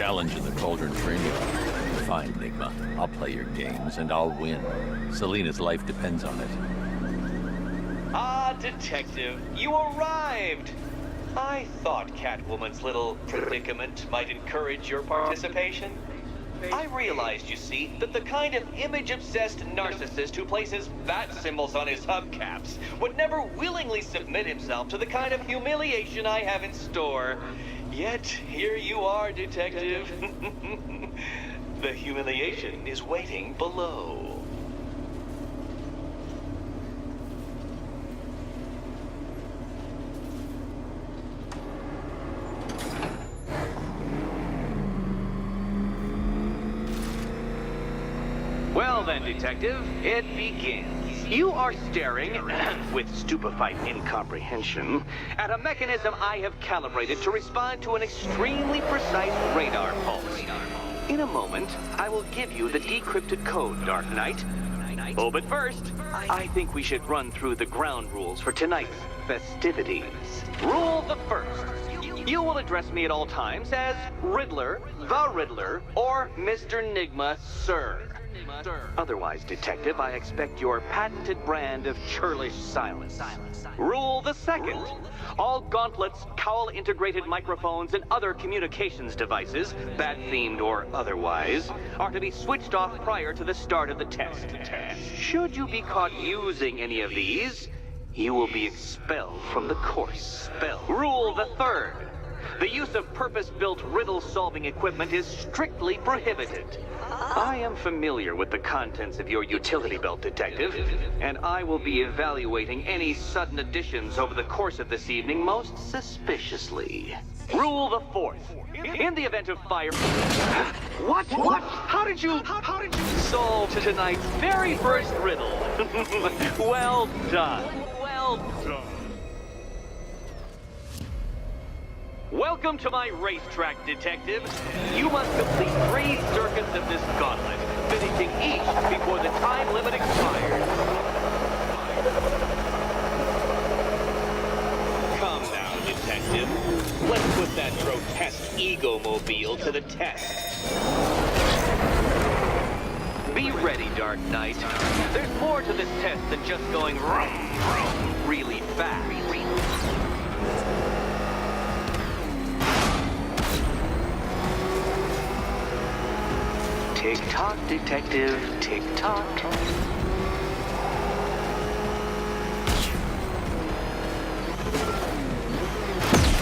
challenge in the Cauldron training. Fine, Enigma. I'll play your games, and I'll win. Selena's life depends on it. Ah, Detective, you arrived! I thought Catwoman's little predicament might encourage your participation. I realized, you see, that the kind of image-obsessed narcissist who places bat symbols on his hubcaps would never willingly submit himself to the kind of humiliation I have in store. Yet, here you are, Detective. The humiliation is waiting below. Well then, Detective, it begins. You are staring, with stupefied incomprehension, at a mechanism I have calibrated to respond to an extremely precise radar pulse. In a moment, I will give you the decrypted code, Dark Knight. Oh, but first, I think we should run through the ground rules for tonight's festivities. Rule the first. You will address me at all times as Riddler, the Riddler, or Mr. Nigma, sir. Otherwise, Detective, I expect your patented brand of churlish silence. Rule the second. All gauntlets, cowl-integrated microphones, and other communications devices, bat-themed or otherwise, are to be switched off prior to the start of the test. Should you be caught using any of these, you will be expelled from the course. Rule the third. The use of purpose-built riddle-solving equipment is strictly prohibited. I am familiar with the contents of your utility belt, Detective, and I will be evaluating any sudden additions over the course of this evening most suspiciously. Rule the fourth. In the event of fire... What? How did you solve tonight's very first riddle? Well done. Welcome to my racetrack, Detective. You must complete 3 circuits of this gauntlet, finishing each before the time limit expires. Come now, Detective. Let's put that grotesque ego-mobile to the test. Be ready, Dark Knight. There's more to this test than just going really fast. Tick-tock, Detective, tick-tock.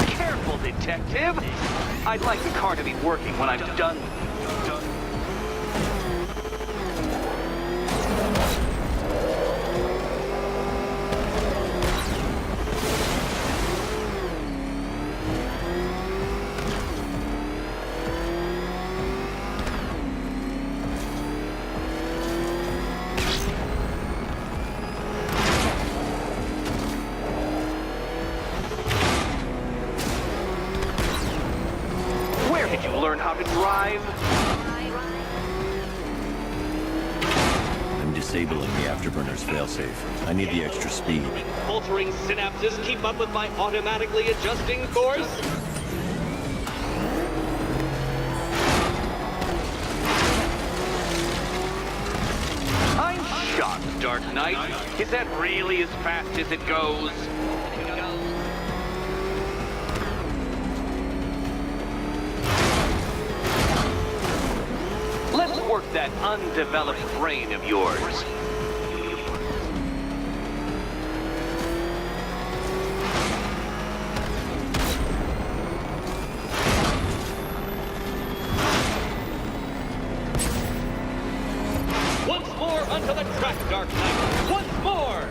Careful, Detective! I'd like the car to be working when I'm done with you. Did you learn how to drive? I'm disabling the afterburner's failsafe. I need the extra speed. Altering synapses keep up with my automatically adjusting course? I'm shocked, Dark Knight. Is that really as fast as it goes? Work that undeveloped brain of yours. Once more onto the track, Dark Knight. Once more!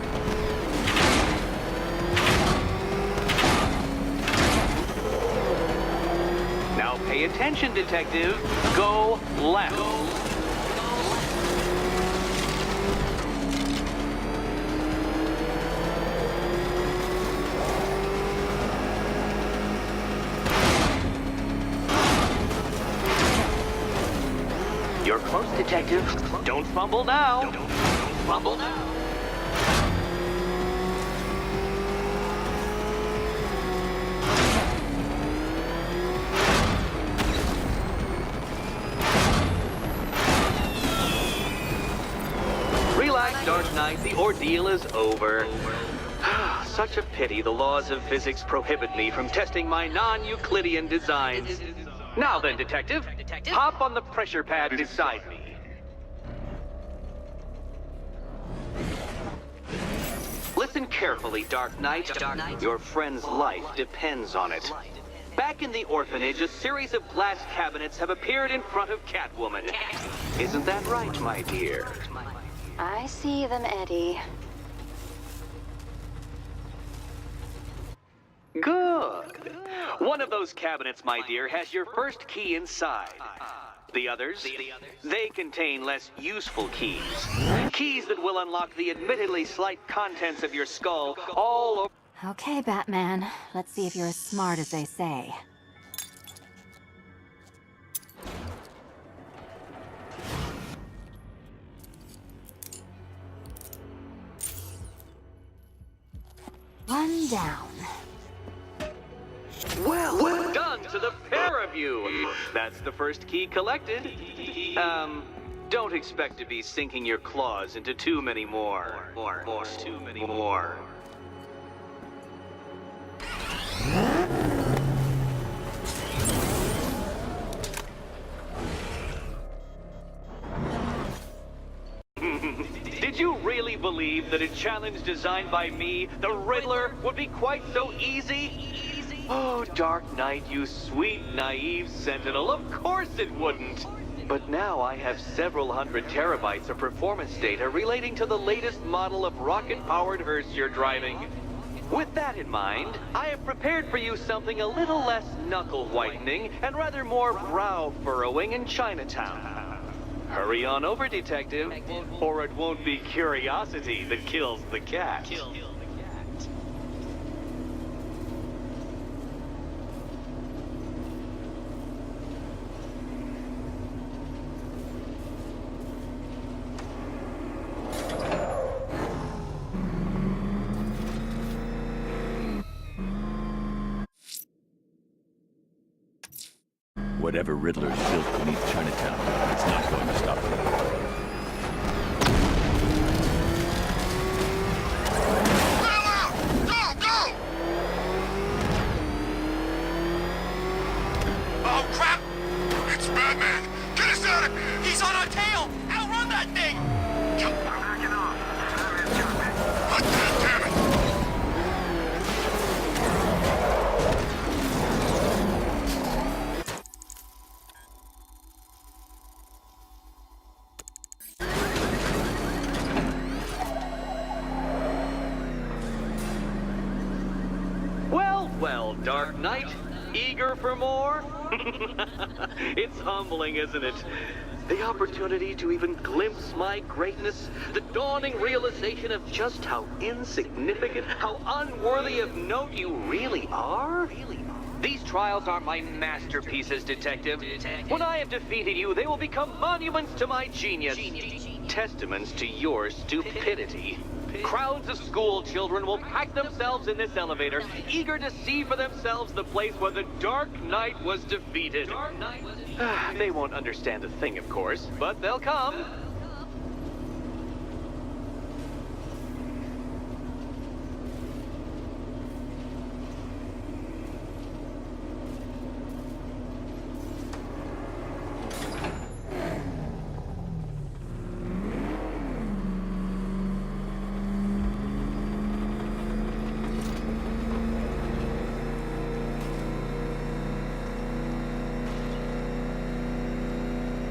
Now pay attention, Detective. Go left. You're close, Detective. Don't fumble now. Don't fumble now. Dark Knight, the ordeal is over. Such a pity the laws of physics prohibit me from testing my non-Euclidean designs. Now then, Detective, hop on the pressure pad beside me. Listen carefully, Dark Knight. Your friend's life depends on it. Back in the orphanage, a series of glass cabinets have appeared in front of Catwoman. Isn't that right, my dear? I see them, Eddie. Good. One of those cabinets, my dear, has your first key inside. The others, they contain less useful keys. Keys that will unlock the admittedly slight contents of your skull all over. Okay, Batman. Let's see if you're as smart as they say. One down. Well done to the pair of you. That's the first key collected. Don't expect to be sinking your claws into too many more. Too many more. Did you really believe that a challenge designed by me, the Riddler, would be quite so easy? Oh, Dark Knight, you sweet, naive sentinel, of course it wouldn't. But now I have several hundred terabytes of performance data relating to the latest model of rocket-powered hearse you're driving. With that in mind, I have prepared for you something a little less knuckle-whitening and rather more brow-furrowing in Chinatown. Hurry on over, Detective, or it won't be curiosity that kills the cat. Whatever Riddler's built beneath Chinatown, it's not going to stop him. Oh, crap! It's Batman! Get us out of here! He's on our tail! Outrun that thing! Backing off. Batman's got me. Damn it! Well, Dark Knight, eager for more? It's humbling, isn't it? The opportunity to even glimpse my greatness, the dawning realization of just how insignificant, how unworthy of note you really are? These trials are my masterpieces, Detective. When I have defeated you, they will become monuments to my genius, testaments to your stupidity. Crowds of school children will pack themselves in this elevator, eager to see for themselves the place where the Dark Knight was defeated. They won't understand a thing, of course, but they'll come.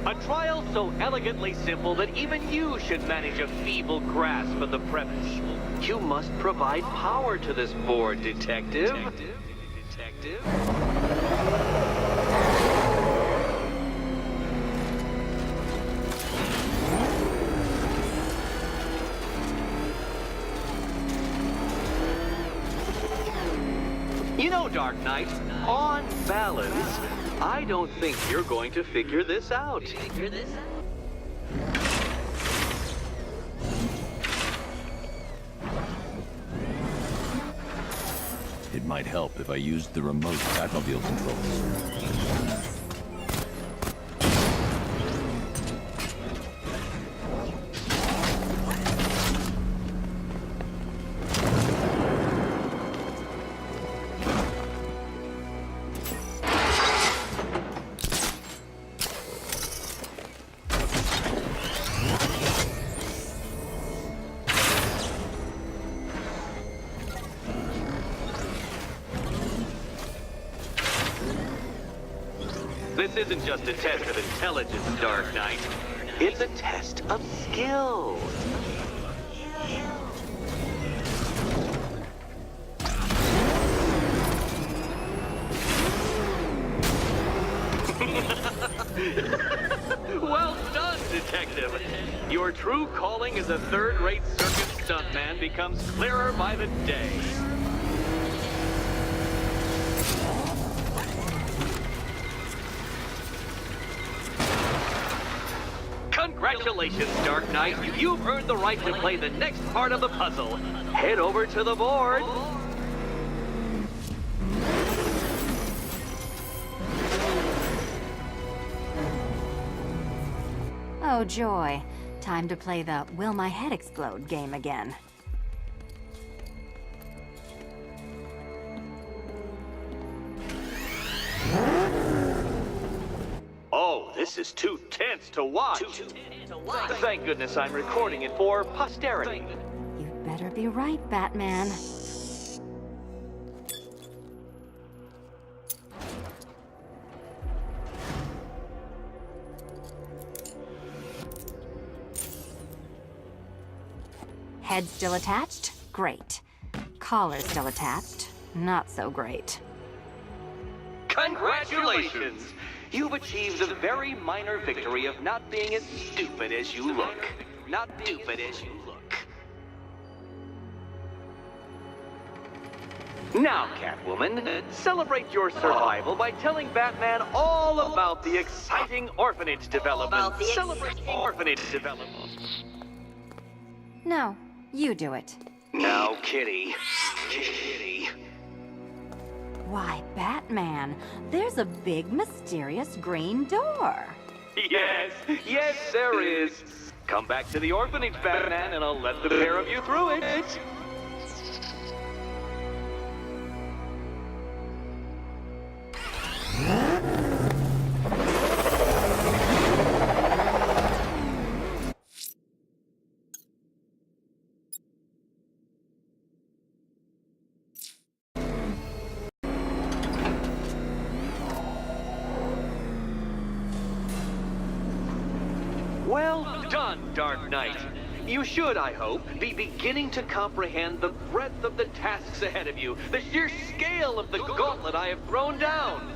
A trial so elegantly simple that even you should manage a feeble grasp of the premise. You must provide power to this board, Detective. You know, Dark Knight, on balance, I don't think you're going to figure this out. It might help if I used the remote Batmobile controls. This isn't just a test of intelligence, Dark Knight. It's a test of skill. Well done, Detective. Your true calling as a third-rate circus stuntman becomes clearer by the day. Congratulations, Dark Knight. You've earned the right to play the next part of the puzzle. Head over to the board. Oh, joy. Time to play the Will My Head Explode game again. Oh, this is too tense to watch. Thank goodness I'm recording it for posterity. You'd better be right, Batman. Head still attached? Great. Collar still attached? Not so great. Congratulations! You've achieved the very minor victory of not being as stupid as you look. Not stupid as you look. Now, Catwoman, celebrate your survival by telling Batman all about the exciting orphanage development. Celebrate orphanage development. No, you do it. Now, Kitty. Kitty. Why, Batman, there's a big, mysterious green door. Yes, yes, there is. Come back to the orphanage, Batman, and I'll let the pair of you through it. Well done, Dark Knight. You should, I hope, be beginning to comprehend the breadth of the tasks ahead of you, the sheer scale of the gauntlet I have thrown down.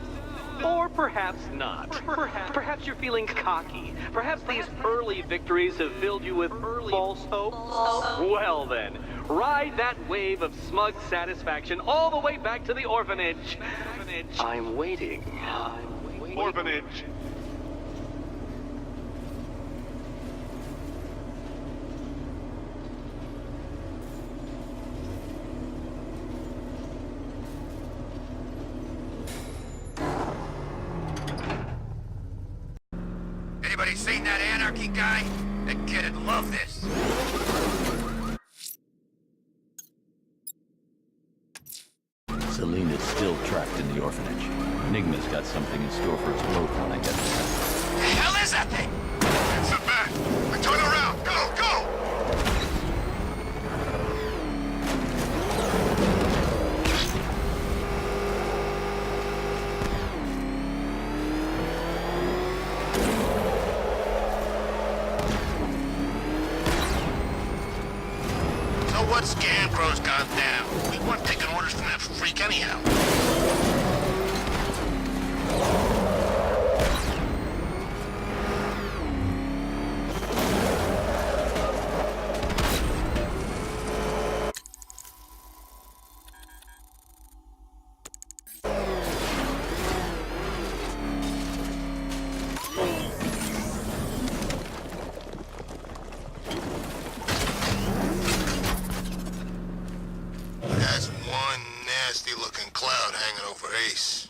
Or perhaps not. Perhaps you're feeling cocky. Perhaps these early victories have filled you with false hope. Well then, ride that wave of smug satisfaction all the way back to the orphanage. I'm waiting. Orphanage. Anybody seen that anarchy guy? That kid'd love this. Selena's still trapped in the orphanage. Enigma's got something in store for us both when I get there. The hell is that thing? It's a bat. Turn around. Go, go! What Scarecrow's gone down? We weren't taking orders from that freak anyhow. That's one nasty-looking cloud hanging over Ace.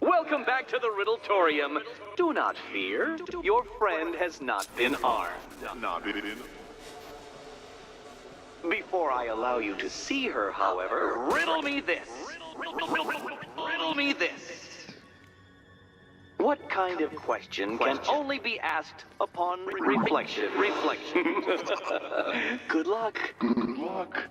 Welcome back to the Riddletorium. Do not fear. Your friend has not been harmed. Before I allow you to see her, however, riddle me this. Riddle me this. What kind of question can only be asked upon reflection? Good luck. Good luck.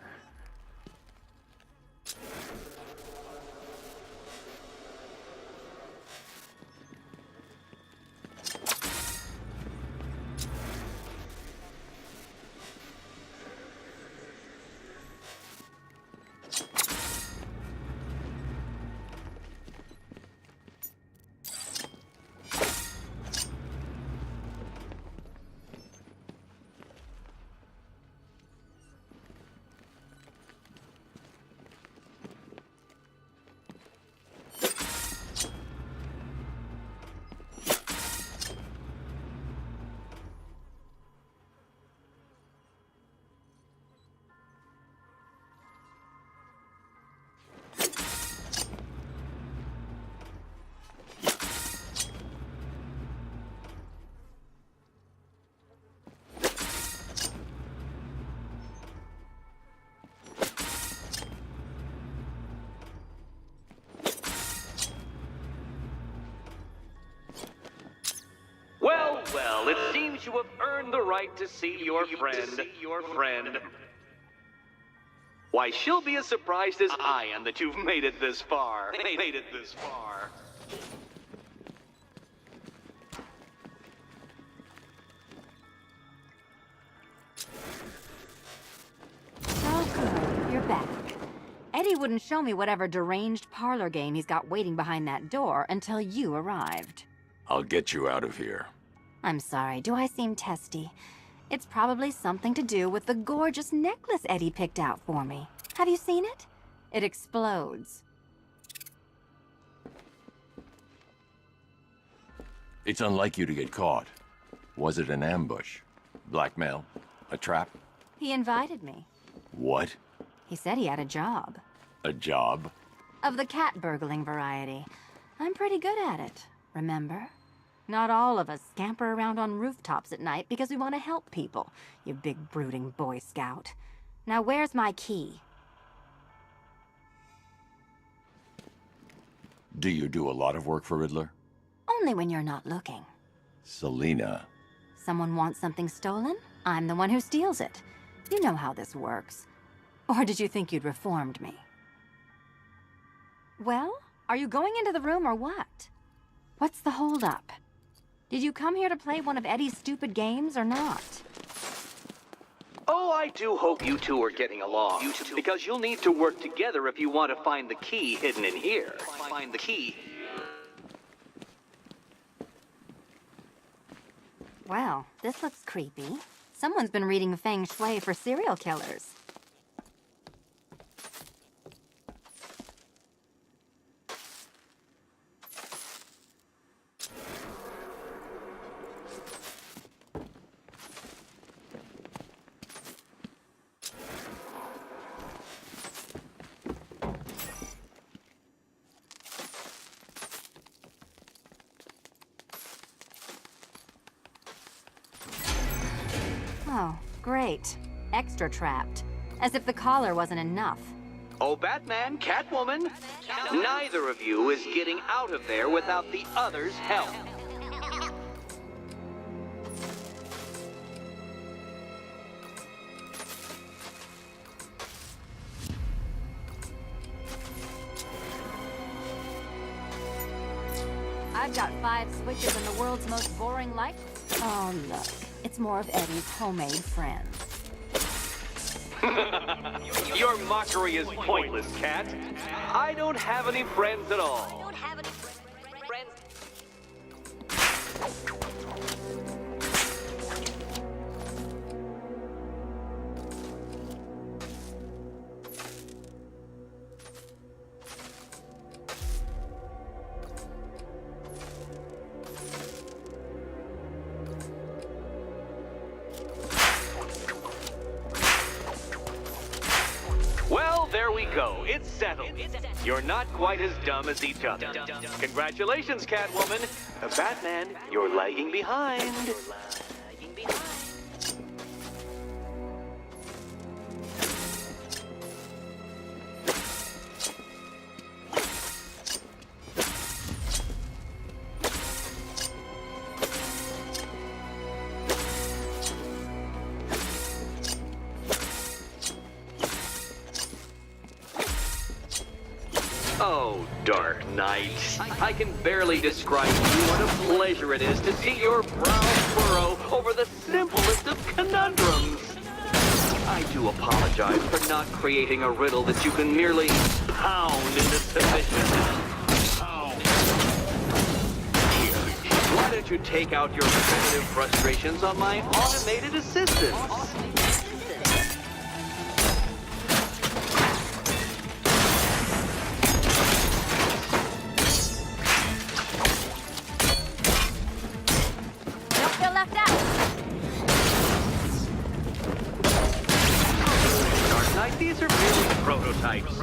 Well, it seems you have earned the right to see your friend. Why, she'll be as surprised as I am that you've made it this far. Oh, good. You're back. Eddie wouldn't show me whatever deranged parlor game he's got waiting behind that door until you arrived. I'll get you out of here. I'm sorry, do I seem testy? It's probably something to do with the gorgeous necklace Eddie picked out for me. Have you seen it? It explodes. It's unlike you to get caught. Was it an ambush? Blackmail? A trap? He invited me. What? He said he had a job. A job? Of the cat burgling variety. I'm pretty good at it, remember? Not all of us scamper around on rooftops at night because we want to help people, you big brooding Boy Scout. Now where's my key? Do you do a lot of work for Riddler? Only when you're not looking. Selina. Someone wants something stolen? I'm the one who steals it. You know how this works. Or did you think you'd reformed me? Well, are you going into the room or what? What's the holdup? Did you come here to play one of Eddie's stupid games or not? Oh, I do hope you two are getting along. Because you'll need to work together if you want to find the key hidden in here. Find the key. Well, this looks creepy. Someone's been reading Feng Shui for serial killers. Oh, great. Extra trapped. As if the collar wasn't enough. Oh, Batman, Catwoman, neither of you is getting out of there without the other's help. I've got 5 switches in the world's most boring light. Oh, look. It's more of Eddie's homemade friends. Your mockery is pointless, Cat. I don't have any friends at all. Well, there we go. It's settled. You're not quite as dumb as each other. Congratulations, Catwoman. Batman, you're lagging behind. Dark Knight. I can barely describe to you what a pleasure it is to see your brow furrow over the simplest of conundrums. I do apologize for not creating a riddle that you can merely pound into submission. Here, why don't you take out your repetitive frustrations on my automated assistant? These are merely prototypes.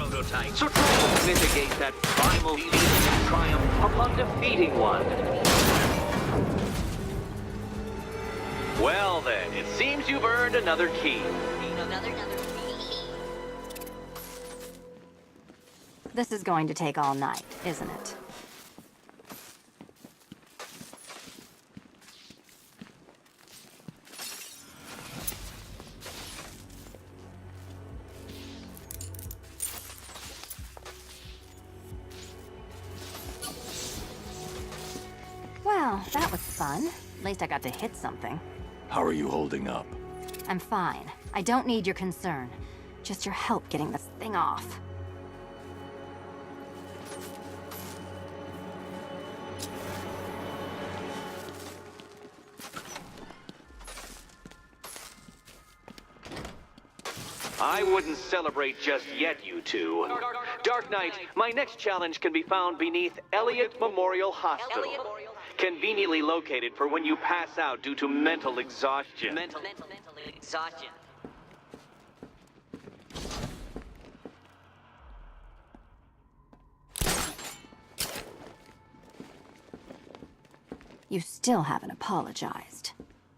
So try to mitigate that primal feeling of triumph upon defeating one. Well then, it seems you've earned another key. This is going to take all night, isn't it? Well, that was fun. At least I got to hit something. How are you holding up? I'm fine. I don't need your concern. Just your help getting this thing off. I wouldn't celebrate just yet, you two. Dark Knight, my next challenge can be found beneath Elliott Memorial Hospital. Conveniently located for when you pass out due to mental exhaustion. Mental exhaustion. You still haven't apologized.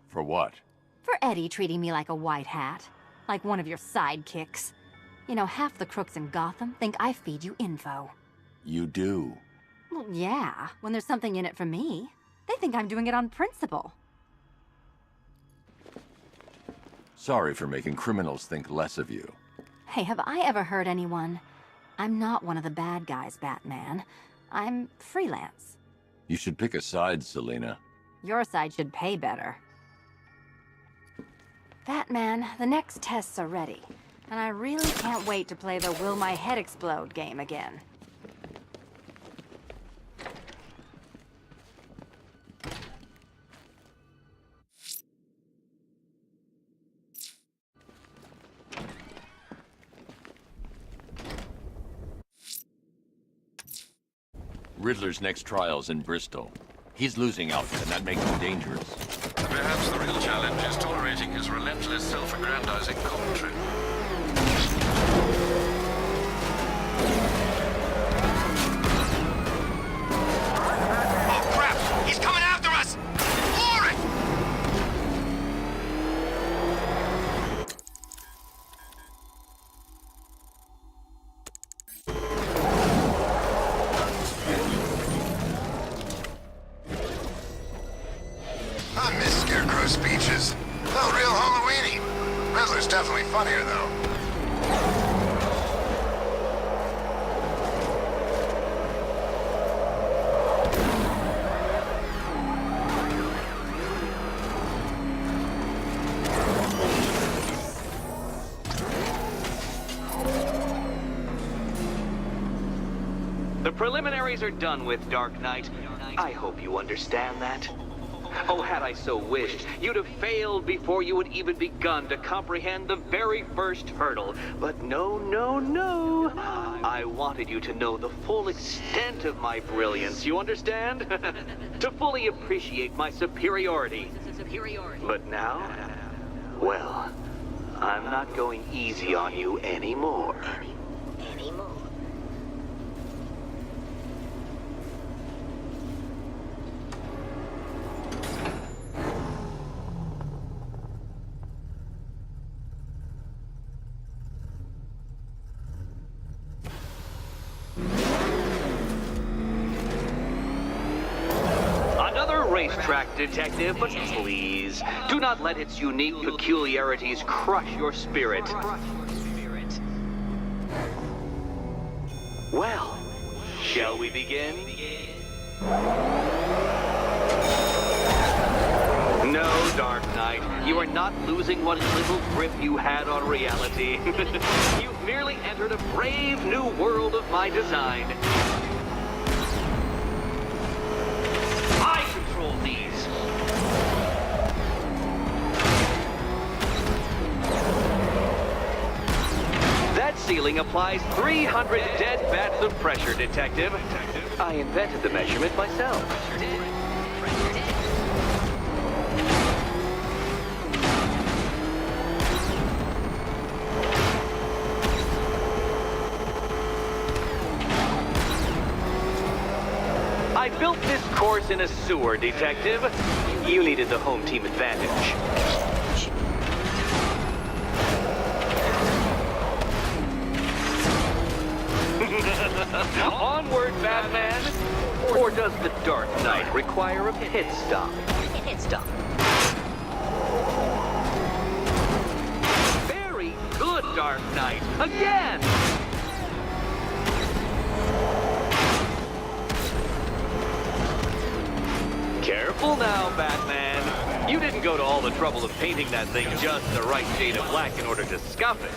For what? For Eddie treating me like a white hat. Like one of your sidekicks. You know, half the crooks in Gotham think I feed you info. You do. Well, yeah, when there's something in it for me. They think I'm doing it on principle. Sorry for making criminals think less of you. Hey, have I ever hurt anyone? I'm not one of the bad guys, Batman. I'm freelance. You should pick a side, Selina. Your side should pay better. Batman, the next tests are ready. And I really can't wait to play the Will My Head Explode game again. Riddler's next trial's in Bristol. He's losing out, and that makes him dangerous. Perhaps the real challenge is tolerating his relentless self-aggrandizing commentary. Oh, crap! He's coming after us! Floor it! I miss Scarecrow speeches. Felt real Halloween-y. Riddler's definitely funnier, though. The preliminaries are done with, Dark Knight. I hope you understand that. Oh, had I so wished, you'd have failed before you had even begun to comprehend the very first hurdle. But no, no, no. I wanted you to know the full extent of my brilliance, you understand? To fully appreciate my superiority. But now, well, I'm not going easy on you anymore. Racetrack detective, but please, do not let its unique peculiarities crush your spirit. Well, Shall we begin? No, Dark Knight. You are not losing what little grip you had on reality. You've merely entered a brave new world of my design. I control these. That ceiling applies 300 dead bats of pressure, Detective. I invented the measurement myself. I built this course in a sewer, Detective. You needed the home team advantage. Onward, Batman! Or does the Dark Knight require a pit stop? Pit stop. Very good, Dark Knight. Again! Careful now, Batman. You didn't go to all the trouble of painting that thing just the right shade of black in order to scuff it.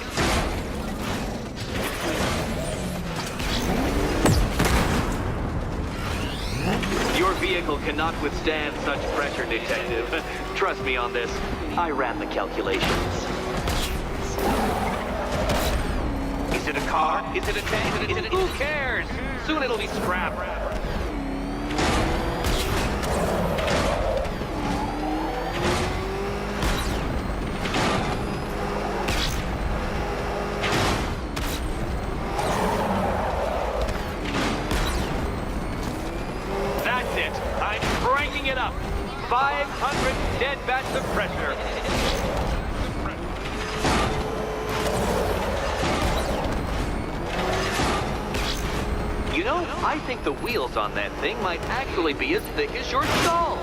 Your vehicle cannot withstand such pressure, Detective. Trust me on this. I ran the calculations. Is it a car? Is it a tank? Is it who cares? Soon it'll be scrap. That's it. I'm cranking it up. 500 dead bats of pressure. You know, I think the wheels on that thing might actually be as thick as your skull.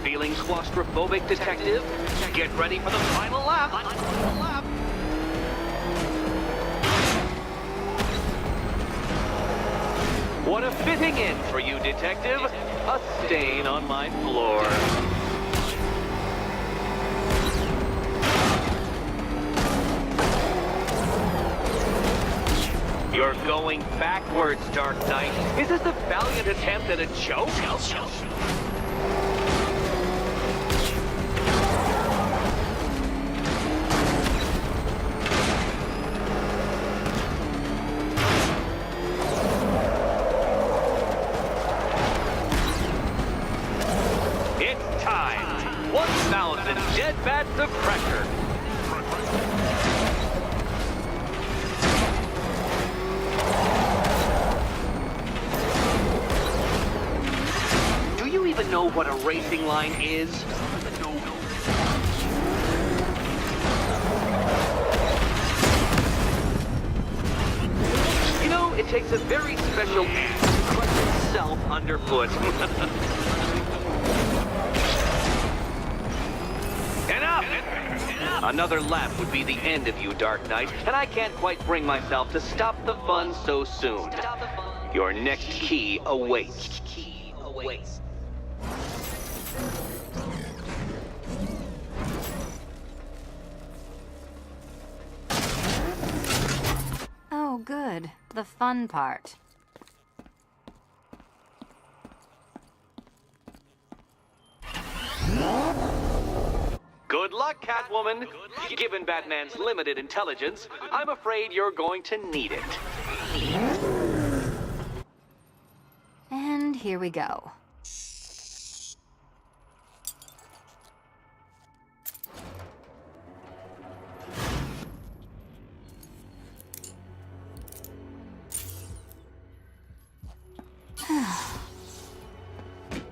Feeling claustrophobic, Detective? Get ready for the final lap. What a fitting end for you, Detective. A stain on my floor. You're going backwards, Dark Knight. Is this a valiant attempt at a joke? It's time. 1,000 dead bats of pressure. Do you even know what a racing line is? You know, it takes a very special to crush itself underfoot. Enough! Another lap would be the end of you, Dark Knight, and I can't quite bring myself to stop the fun so soon. Your next key awaits. Oh, good. The fun part. Good luck, Catwoman. Given Batman's limited intelligence, I'm afraid you're going to need it. And here we go.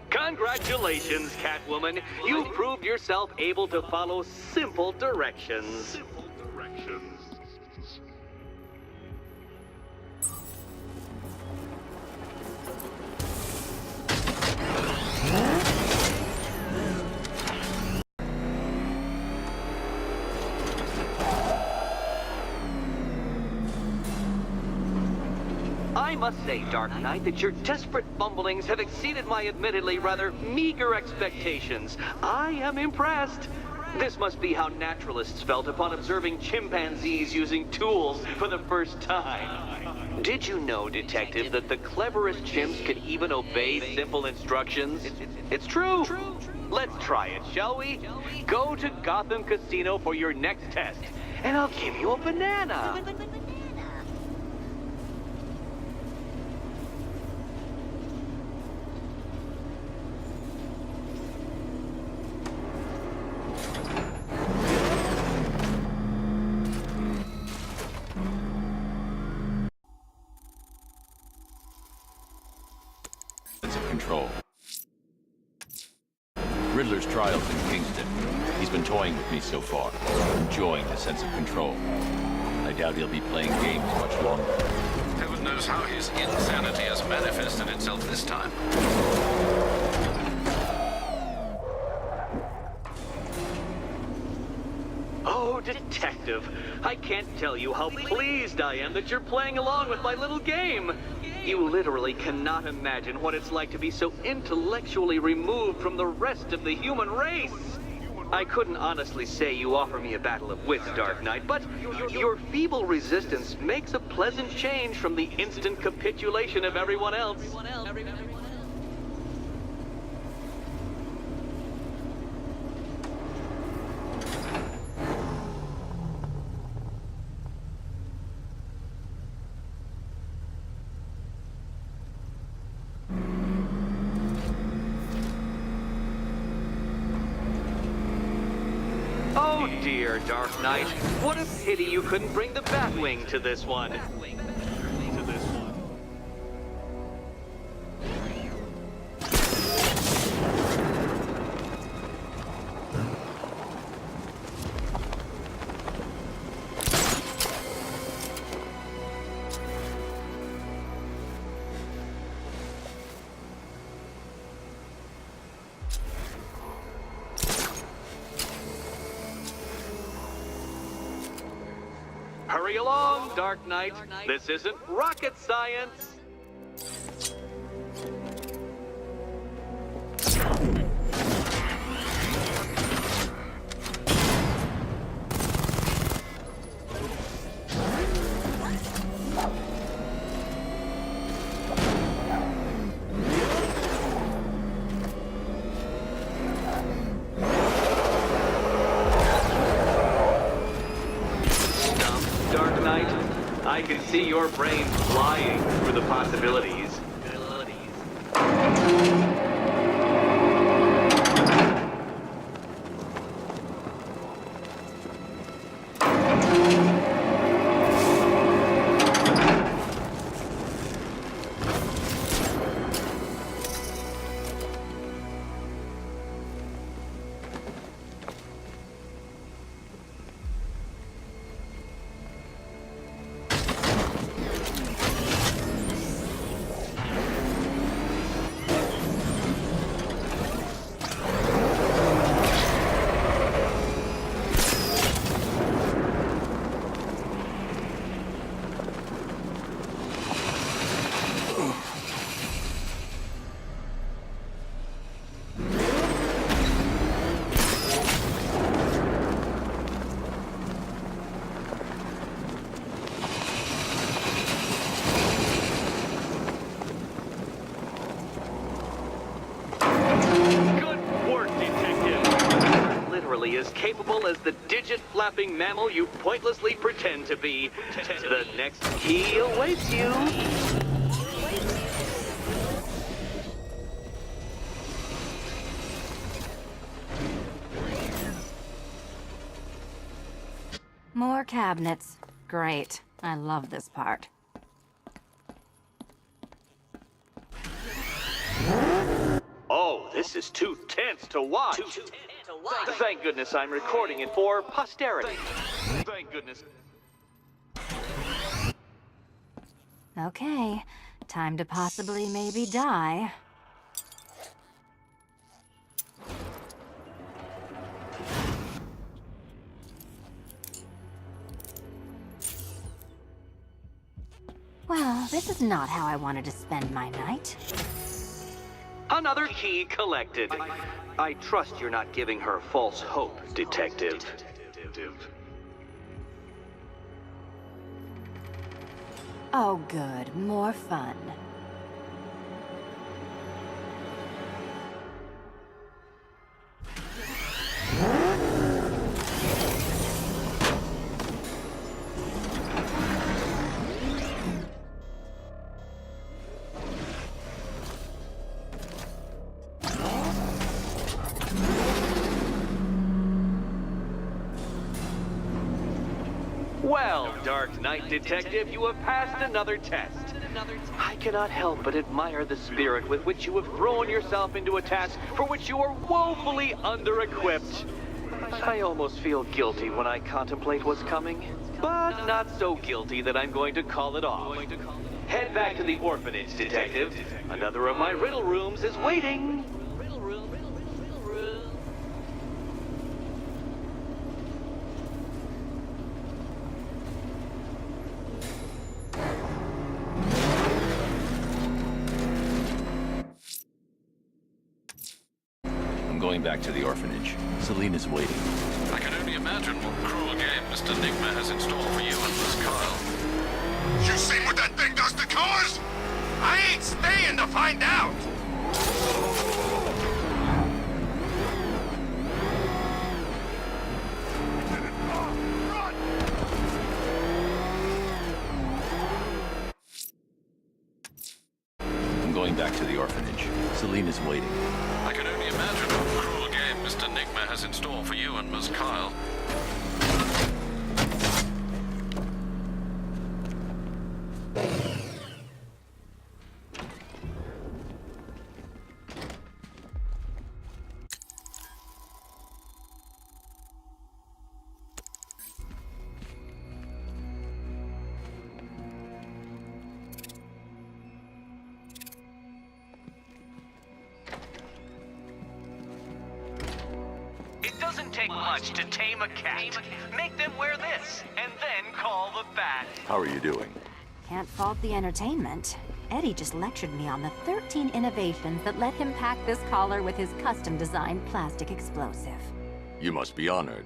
Congratulations, Catwoman. You proved yourself able to follow simple directions. must say, Dark Knight, that your desperate fumblings have exceeded my admittedly rather meager expectations. I am impressed. This must be how naturalists felt upon observing chimpanzees using tools for the first time. Did you know, Detective, that the cleverest chimps can even obey simple instructions? It's true. Let's try it, shall we? Go to Gotham Casino for your next test, and I'll give you a banana. Of control. Riddler's trial's in Kingston. He's been toying with me so far, enjoying the sense of control. I doubt he'll be playing games much longer. Heaven knows how his insanity has manifested itself this time. Oh, Detective, I can't tell you how pleased I am that you're playing along with my little game. You literally cannot imagine what it's like to be so intellectually removed from the rest of the human race. I couldn't honestly say you offer me a battle of wits, Dark Knight, but your feeble resistance makes a pleasant change from the instant capitulation of everyone else. Oh dear, Dark Knight. What a pity you couldn't bring the Batwing to this one. Hurry along, Dark Knight. This isn't rocket science. I can see your brain flying through the possibilities. As capable as the digit-flapping mammal you pointlessly pretend to be. The next key awaits you. More cabinets. Great. I love this part. Oh, this is too tense to watch. Thank goodness I'm recording it for posterity. Thank goodness. Okay, time to possibly maybe die. Well, Well, this is not how I wanted to spend my night. Another key collected. I trust you're not giving her false hope, Detective. Oh, good. More fun. Well, Dark Knight Detective, you have passed another test. I cannot help but admire the spirit with which you have thrown yourself into a task for which you are woefully under-equipped. I almost feel guilty when I contemplate what's coming, but not so guilty that I'm going to call it off. Head back to the orphanage, Detective. Another of my riddle rooms is waiting. I'm going back to the orphanage. Selena's waiting. I can only imagine what cruel game Mr. Nigma has in store for you and Miss Kyle. You seen what that thing does to cars? I ain't staying to find out! I'm going back to the orphanage. Selena's waiting. I can only imagine what cruel game Mr. Nigma has in store for you and Miss Kyle. It doesn't take much to tame a cat. Make them wear this, and then call the bat. How are you doing? Can't fault the entertainment. Eddie just lectured me on the 13 innovations that let him pack this collar with his custom-designed plastic explosive. You must be honored.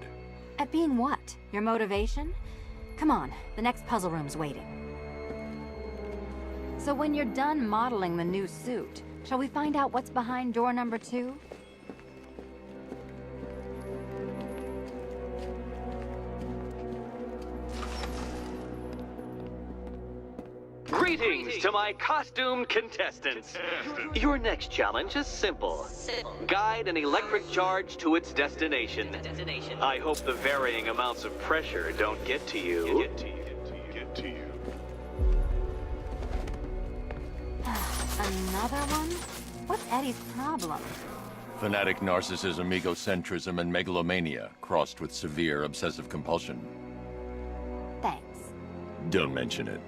At being what? Your motivation? Come on, the next puzzle room's waiting. So when you're done modeling the new suit, shall we find out what's behind door number 2? Greetings to my costumed contestants. Your next challenge is simple. Guide an electric charge to its destination. I hope the varying amounts of pressure don't get to you. Another one? What's Eddie's problem? Fanatic narcissism, egocentrism, and megalomania, crossed with severe obsessive compulsion. Thanks. Don't mention it.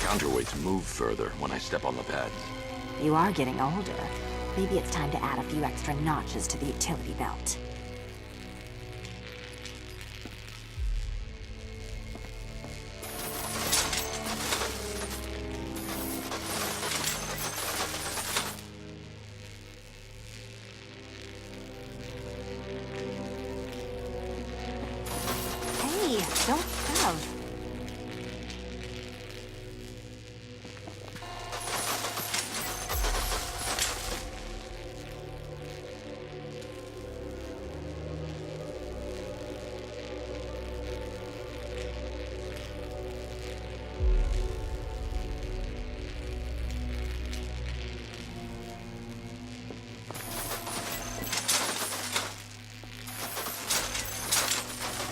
Counterweights move further when I step on the pads. You are getting older. Maybe it's time to add a few extra notches to the utility belt. don't shove.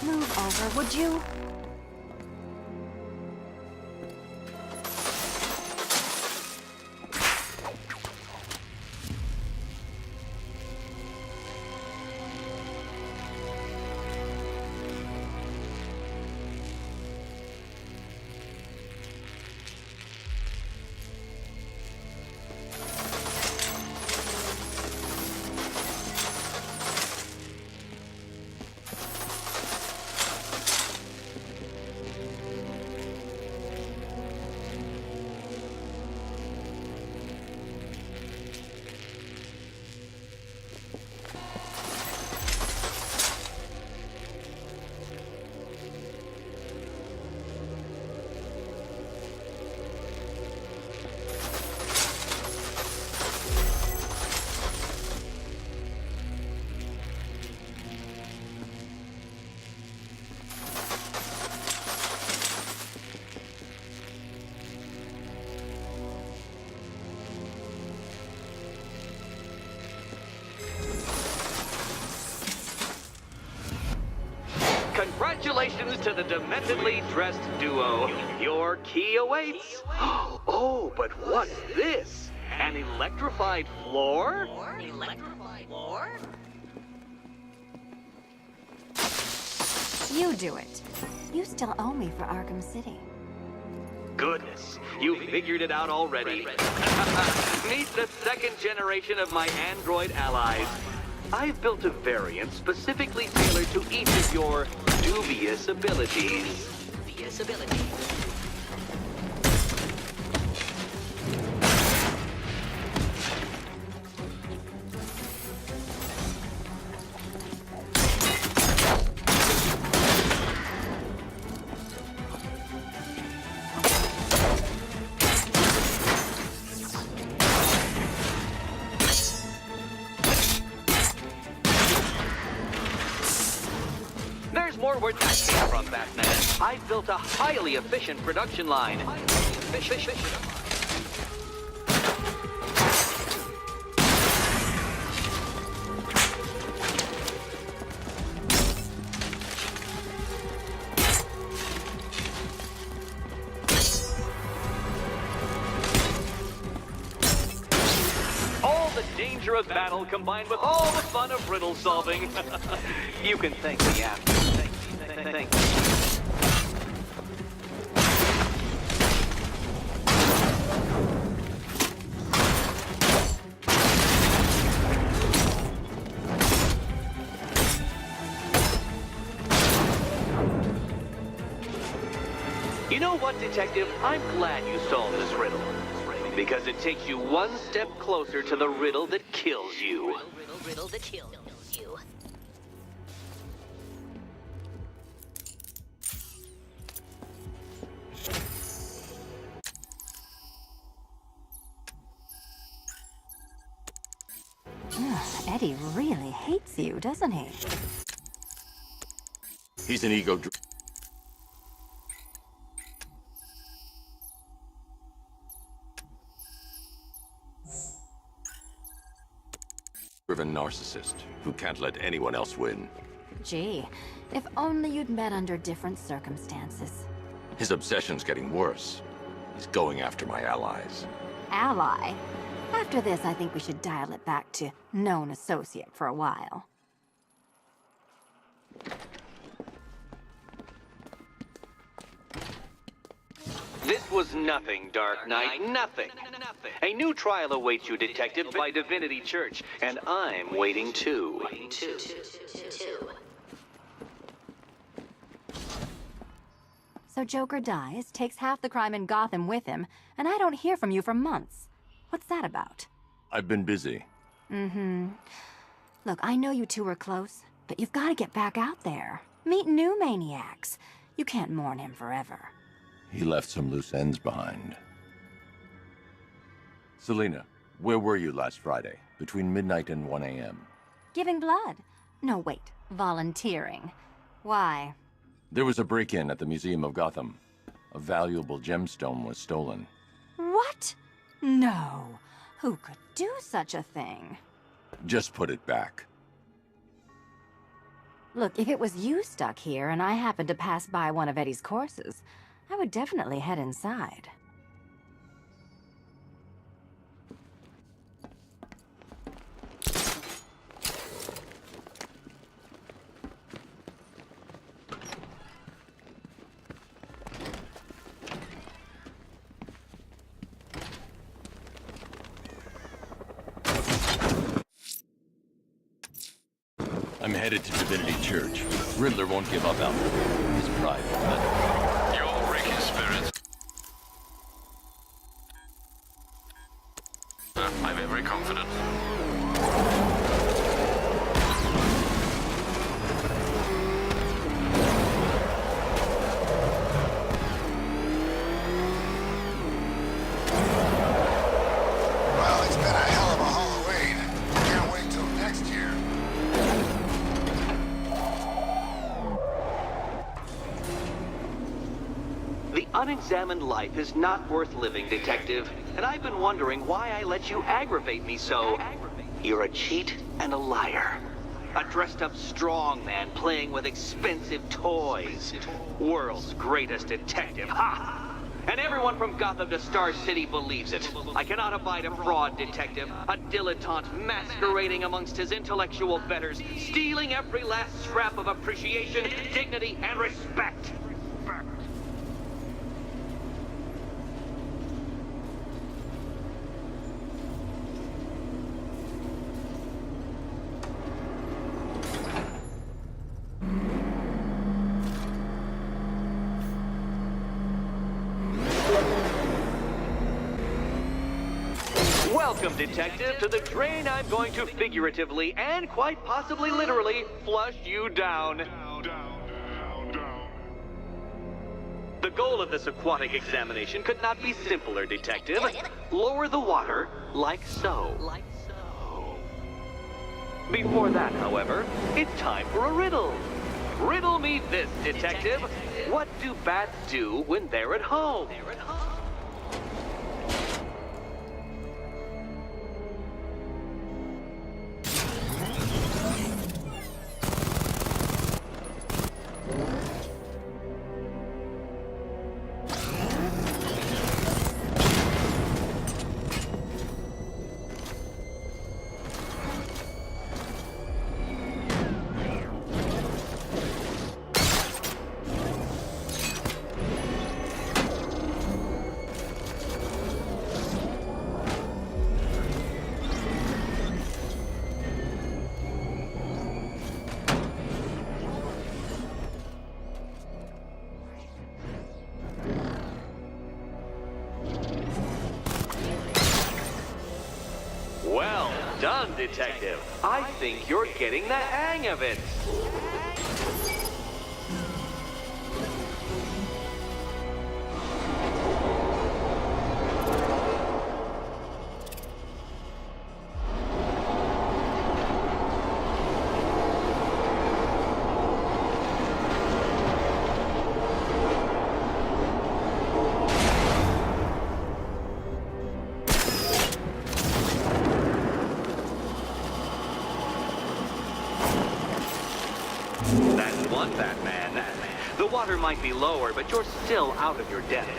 Move over, would you? Congratulations to the dementedly dressed duo. Your key awaits. Oh, but what's this? An electrified floor? Electrified floor? You do it. You still owe me for Arkham City. Goodness, you figured it out already. Meet the second generation of my android allies. I've built a variant specifically tailored to each of your dubious abilities. Dubious ability. There's more where that came from, Batman. I've built a highly efficient production line. All the danger of battle combined with all the fun of riddle solving. You can thank me after. Thank you. You know what, Detective? I'm glad you solved this riddle. Because it takes you one step closer to the riddle that kills you. Riddle that kills you. Eddie really hates you, doesn't he? He's an ego driven narcissist who can't let anyone else win. Gee, if only you'd met under different circumstances. His obsession's getting worse. He's going after my allies. Ally? After this, I think we should dial it back to known associate for a while. This was nothing, Dark Knight, nothing. A new trial awaits you, Detective, by Divinity Church, and I'm waiting too. So Joker dies, takes half the crime in Gotham with him, and I don't hear from you for months. What's that about? I've been busy. Look, I know you two were close, but you've got to get back out there. Meet new maniacs. You can't mourn him forever. He left some loose ends behind. Selena, where were you last Friday, between midnight and 1 a.m.? Giving blood. No, wait. Volunteering. Why? There was a break-in at the Museum of Gotham. A valuable gemstone was stolen. What? No. Who could do such a thing? Just put it back. Look, if it was you stuck here and I happened to pass by one of Eddie's courses, I would definitely head inside. I'm headed to Divinity Church. Riddler won't give up Alfred. His pride will never. You'll break his spirit. I'm every confident. Well, it's been a hell of a Halloween. Can't wait till next year. The unexamined life is not worth living, Detective. And I've been wondering why I let you aggravate me so. You're a cheat and a liar. A dressed-up strongman playing with expensive toys. World's greatest detective, ha! And everyone from Gotham to Star City believes it. I cannot abide a fraud detective, a dilettante masquerading amongst his intellectual betters, stealing every last scrap of appreciation, dignity, and respect. Welcome, Detective, to the drain I'm going to figuratively and quite possibly literally flush you down. The goal of this aquatic examination could not be simpler, Detective. Lower the water like so. Before that, however, it's time for a riddle. Riddle me this, Detective. What do bats do when they're at home? Well done, Detective. I think you're getting the hang of it. That's one Batman. The water might be lower, but you're still out of your depth.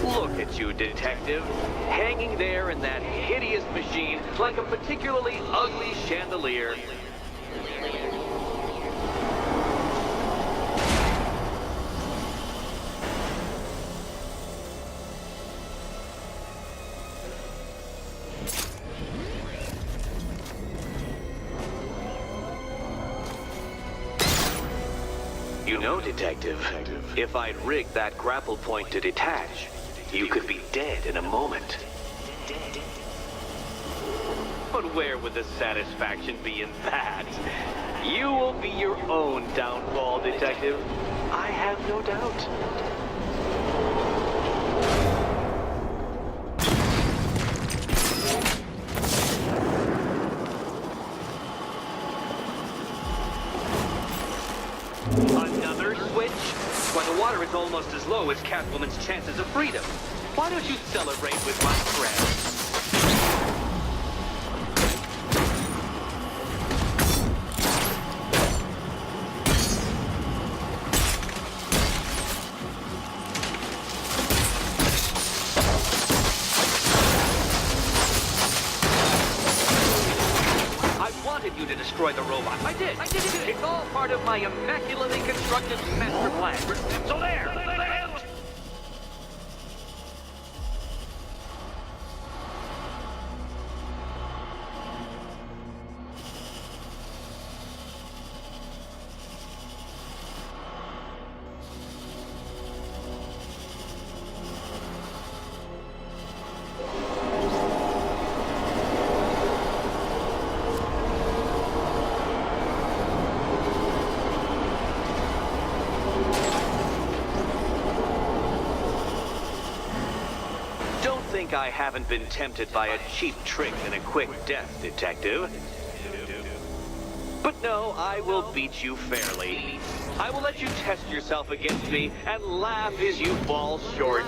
Look at you, Detective. Hanging there in that hideous machine like a particularly ugly chandelier. You know, Detective, if I'd rigged that grapple point to detach, you could be dead in a moment. But where would the satisfaction be in that? You will be your own downfall, Detective. I have no doubt. Another switch? When the water is almost as low as Catwoman's chances of freedom. Why don't you celebrate with my friends? You to destroy the robot. I did. It's all part of my immaculately constructed master plan. So there. I haven't been tempted by a cheap trick and a quick death, Detective. But no, I will beat you fairly. I will let you test yourself against me and laugh as you fall short.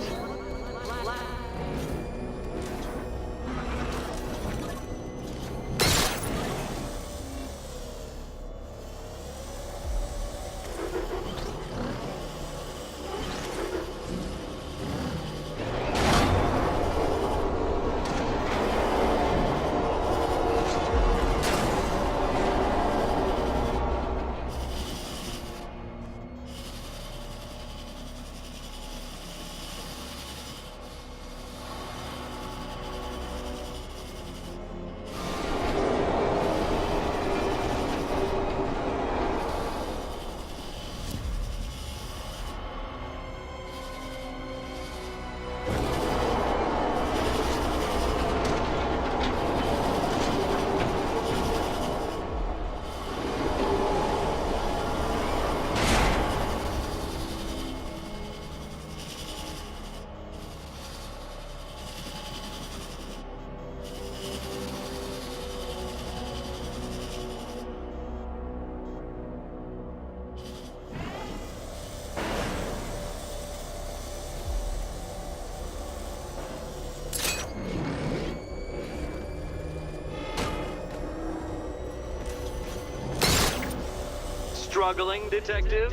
Struggling, Detective?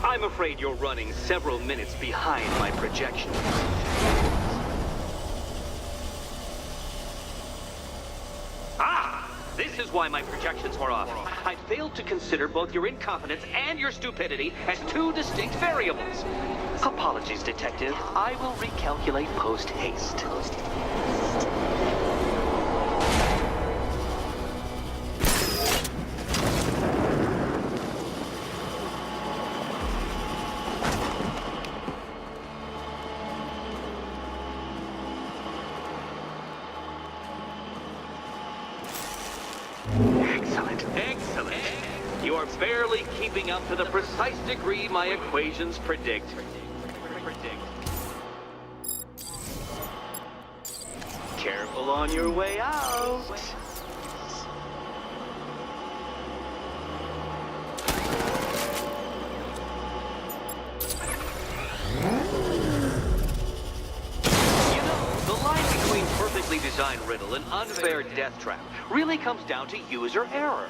I'm afraid you're running several minutes behind my projection. This is why my projections were off. I failed to consider both your incompetence and your stupidity as two distinct variables. Apologies, Detective. I will recalculate post-haste. Excellent. You are barely keeping up to the precise degree my equations predict. Careful on your way out. Perfectly designed riddle, an unfair death trap, really comes down to user error.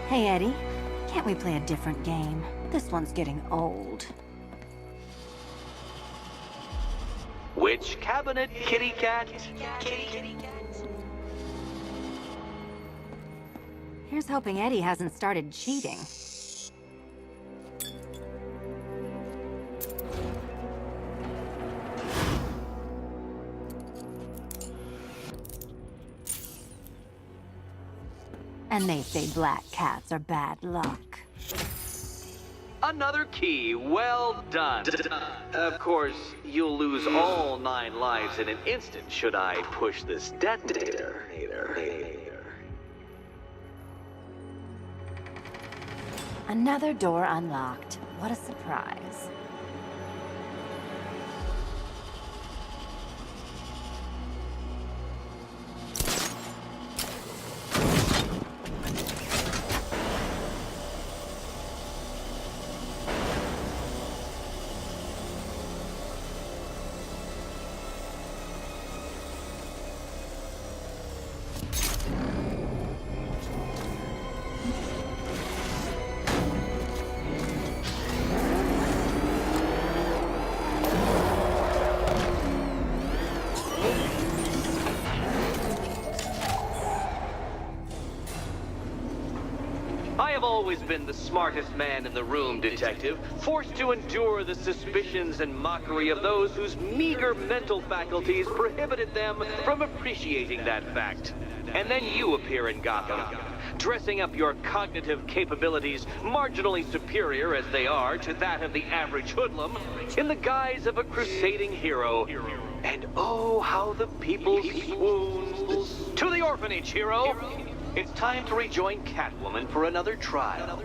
Hey, Eddie, can't we play a different game? This one's getting old. Which cabinet, kitty cat? Here's hoping Eddie hasn't started cheating. And they say black cats are bad luck. Another key. Well done. Of course, you'll lose all 9 lives in an instant should I push this detonator. Another door unlocked. What a surprise. I have always been the smartest man in the room, Detective, forced to endure the suspicions and mockery of those whose meager mental faculties prohibited them from appreciating that fact. And then you appear in Gotham, dressing up your cognitive capabilities marginally superior as they are to that of the average hoodlum, in the guise of a crusading hero. And oh, how the people swoons. To the orphanage, hero! It's time to rejoin Catwoman for another trial.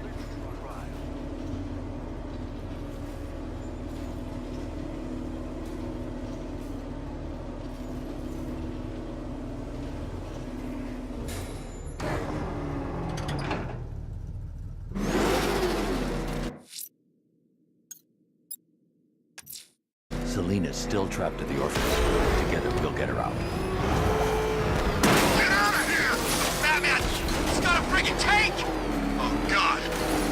Selina's still trapped at the orphanage. Together, we'll get her out. Get out of here! Batman! He's got a friggin' tank! Oh, God.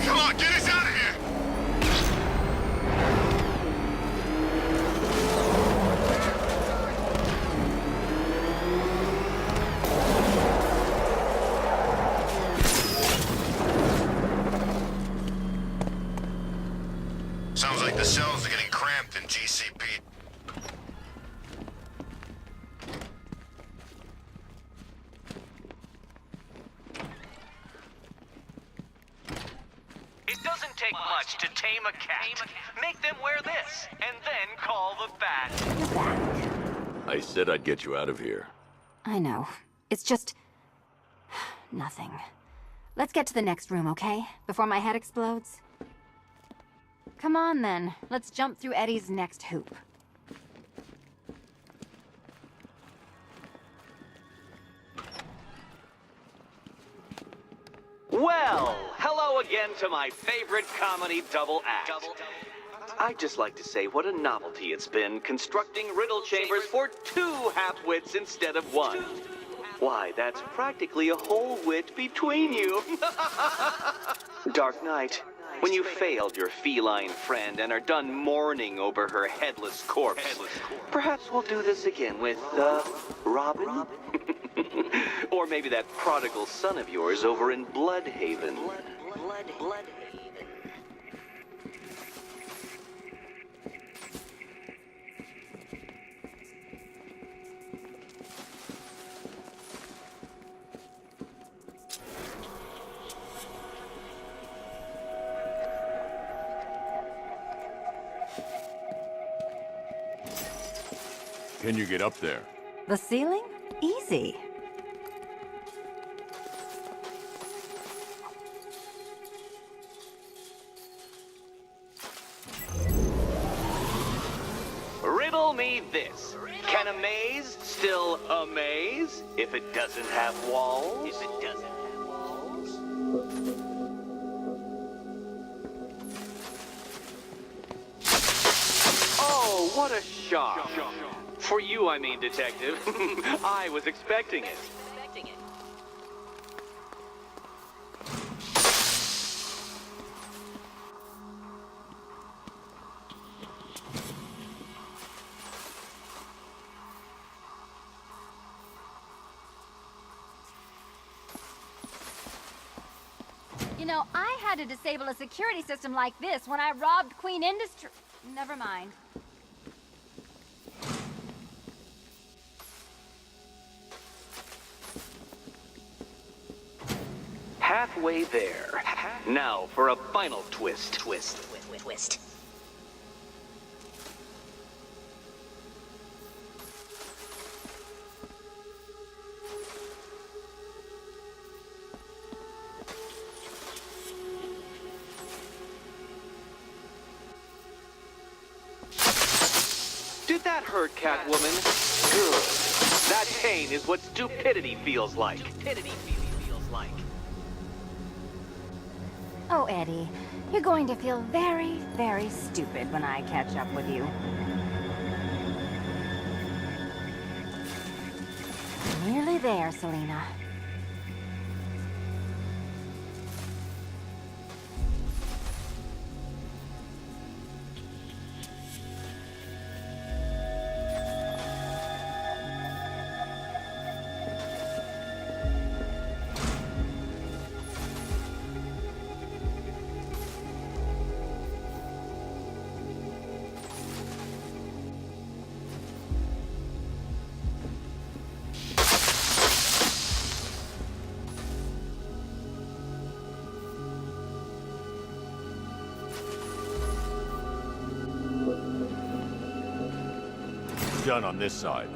Come on, get us out of here! Sounds like the cells are getting cramped in GCP. It doesn't take much to tame a cat. Make them wear this, and then call the bat. You're back. I said I'd get you out of here. I know. It's just... nothing. Let's get to the next room, okay? Before my head explodes? Come on, then. Let's jump through Eddie's next hoop. Well, hello again to my favorite comedy double act. I'd just like to say what a novelty it's been constructing riddle chambers for 2 half-wits instead of 1. Why, that's practically a whole wit between you. Dark Knight, when you failed your feline friend and are done mourning over her headless corpse, perhaps we'll do this again with, Robin? Or maybe that prodigal son of yours over in Bloodhaven. Bloodhaven. Can you get up there? The ceiling? Easy. Riddle me this. Can a maze still amaze if it doesn't have walls? Oh, what a shock. For you, I mean, Detective. I was expecting it. You know, I had to disable a security system like this when I robbed Queen Industry. Never mind. halfway there. Now for a final twist. Twist. Did that hurt, Catwoman? Good. That pain is what stupidity feels like. Oh, Eddie, you're going to feel very, very stupid when I catch up with you. Nearly there, Selena. Done on this side.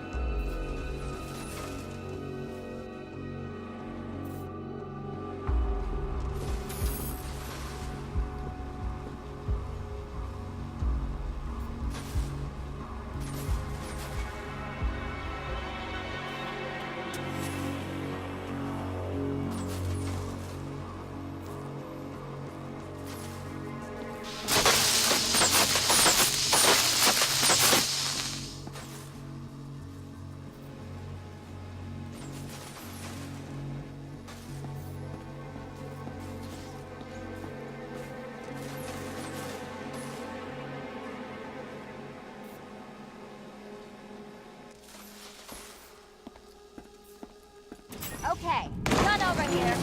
Okay, run over here.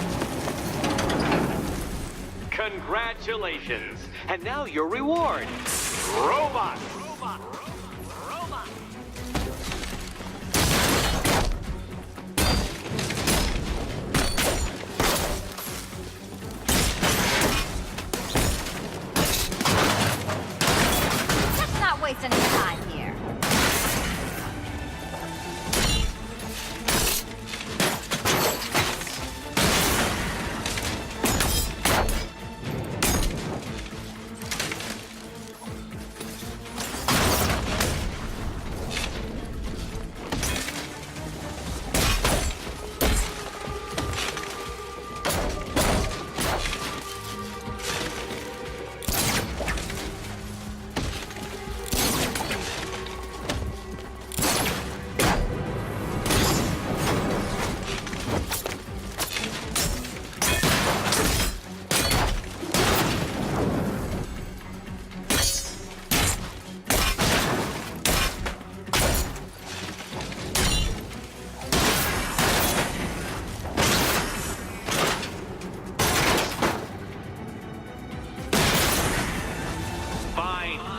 Congratulations. And now your reward. Robot. Let's not waste any time here.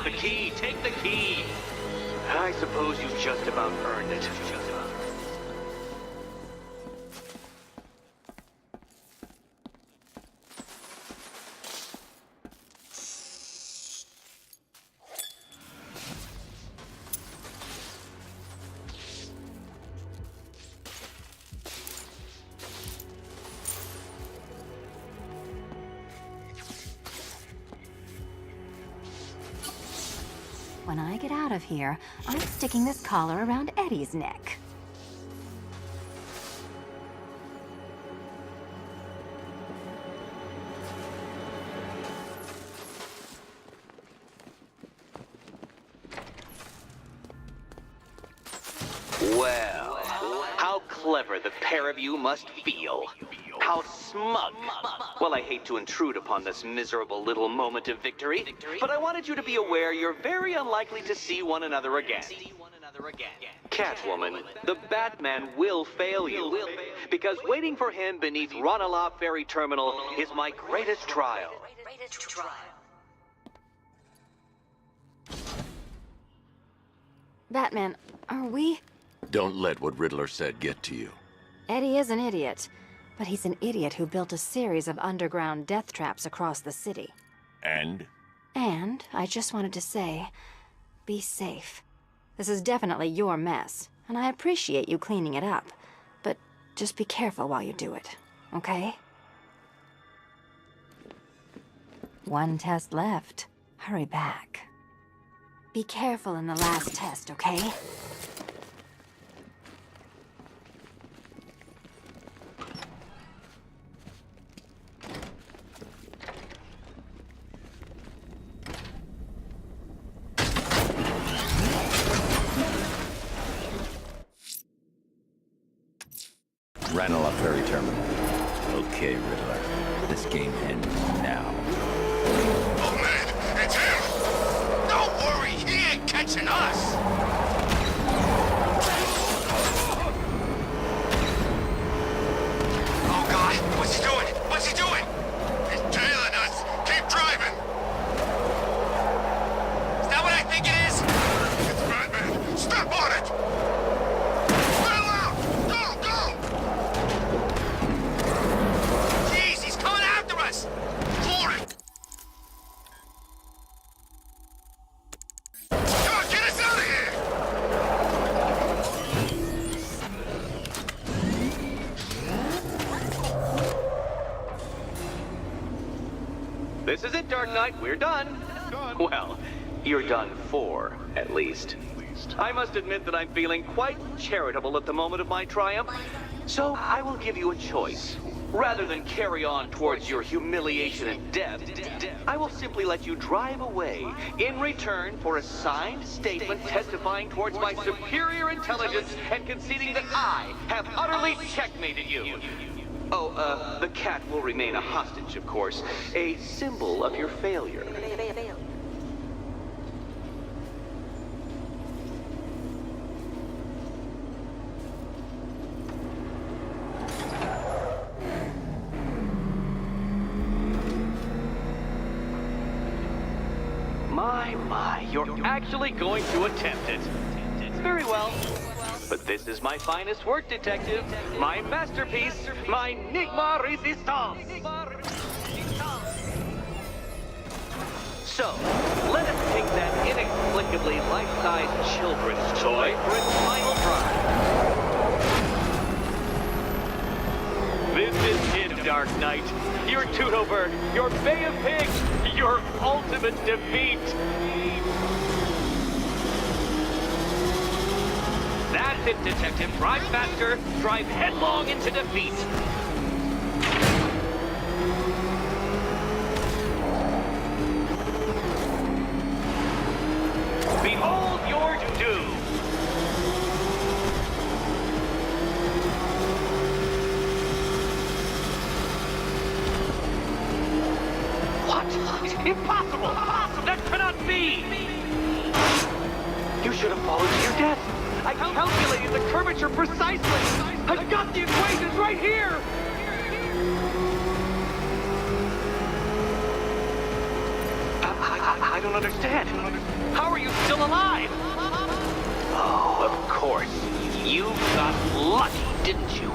The key, take the key. I suppose you've just about earned it. When I get out of here, I'm sticking this collar around Eddie's neck. Well, how clever the pair of you must feel. How smug. Well, I hate to intrude upon this miserable little moment of victory, but I wanted you to be aware you're very unlikely to see one another again. Catwoman, the Batman will fail you, because waiting for him beneath Ranelagh Ferry Terminal is my greatest trial. Batman, are we? Don't let what Riddler said get to you. Eddie is an idiot. But he's an idiot who built a series of underground death traps across the city. And? And I just wanted to say, be safe. This is definitely your mess, and I appreciate you cleaning it up. But just be careful while you do it, okay? One test left. Hurry back. Be careful in the last test, okay? Ranelagh Ferry Terminal. Okay, Riddler. This game ends now. Oh man, it's him! Don't worry, he ain't catching us! Oh god, what's he doing? What's he doing? He's tailing us! Keep driving! Is that what I think it is? It's Batman! Step on it! Bail out! Go, go! Jeez, he's coming after us! For it! Come on, get us out of here! This is it, Dark Knight. We're done. Well, you're done for, at least. I must admit that I'm feeling quite charitable at the moment of my triumph. So I will give you a choice. Rather than carry on towards your humiliation and death, I will simply let you drive away in return for a signed statement testifying towards my superior intelligence and conceding that I have utterly checkmated you. Oh, the cat will remain a hostage, of course. A symbol of your failure. My, you're actually going to attempt it. Very well. But this is my finest work, Detective. My masterpiece, my Enigma Resistance. So, let us take that inexplicably life-size children's toy for its final drive. This is it, Dark Knight. Your Toodlebird, your Bay of Pigs, your ultimate defeat. That's it, Detective. Drive faster, drive headlong into defeat. Behold your doom. What? Impossible! That cannot be! You should have fallen to your death. I calculated the curvature precisely. I've got the equations right here. I don't understand. How are you still alive? Oh, of course. You got lucky, didn't you?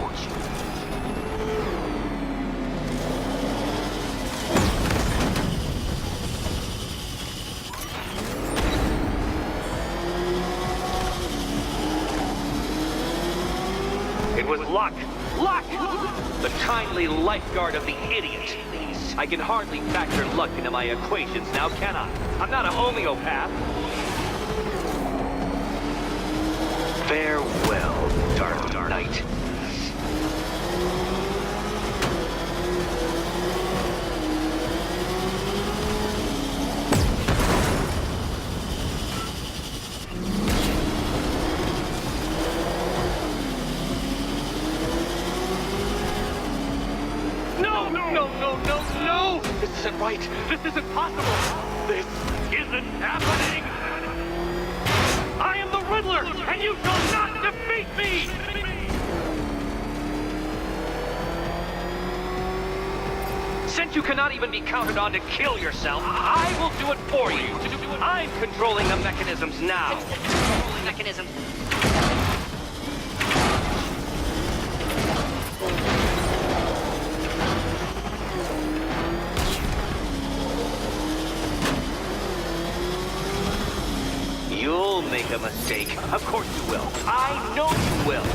It was luck! Luck! The kindly lifeguard of the idiot. I can hardly factor luck into my equations now, can I? I'm not a homeopath. Farewell, Dark Knight. No! This isn't right. This isn't possible. This isn't happening. I am the Riddler, and you shall not defeat me! Since you cannot even be counted on to kill yourself, I will do it for you. I'm controlling the mechanisms now. You'll make a mistake. Of course you will. I know you will.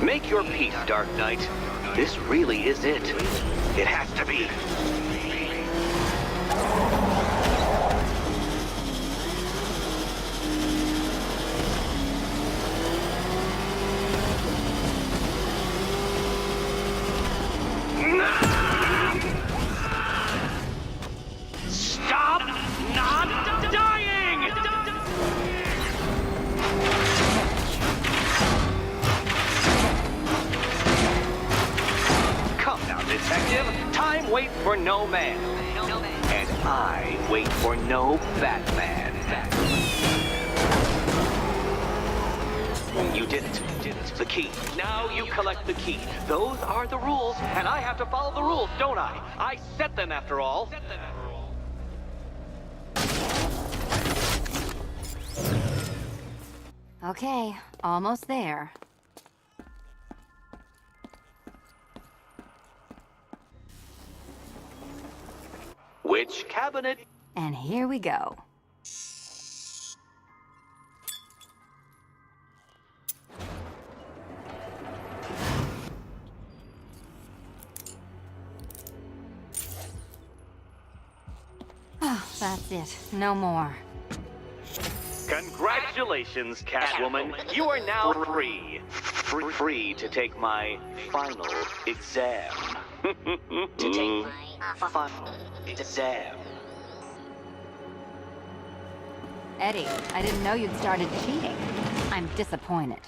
Make your peace, Dark Knight. This really is it. It has to be. Stop not dying! Come now, detective. Time waits for no man. And I wait for no Batman. You did it. The key. Now you collect the key. Those are the rules, and I have to follow the rules, don't I? I set them after all. Okay, almost there. Which cabinet? And here we go. Oh, that's it. No more. Congratulations, Catwoman. You are now free. Free to take my final exam. To take my Final exam. Eddie, I didn't know you'd started cheating. I'm disappointed.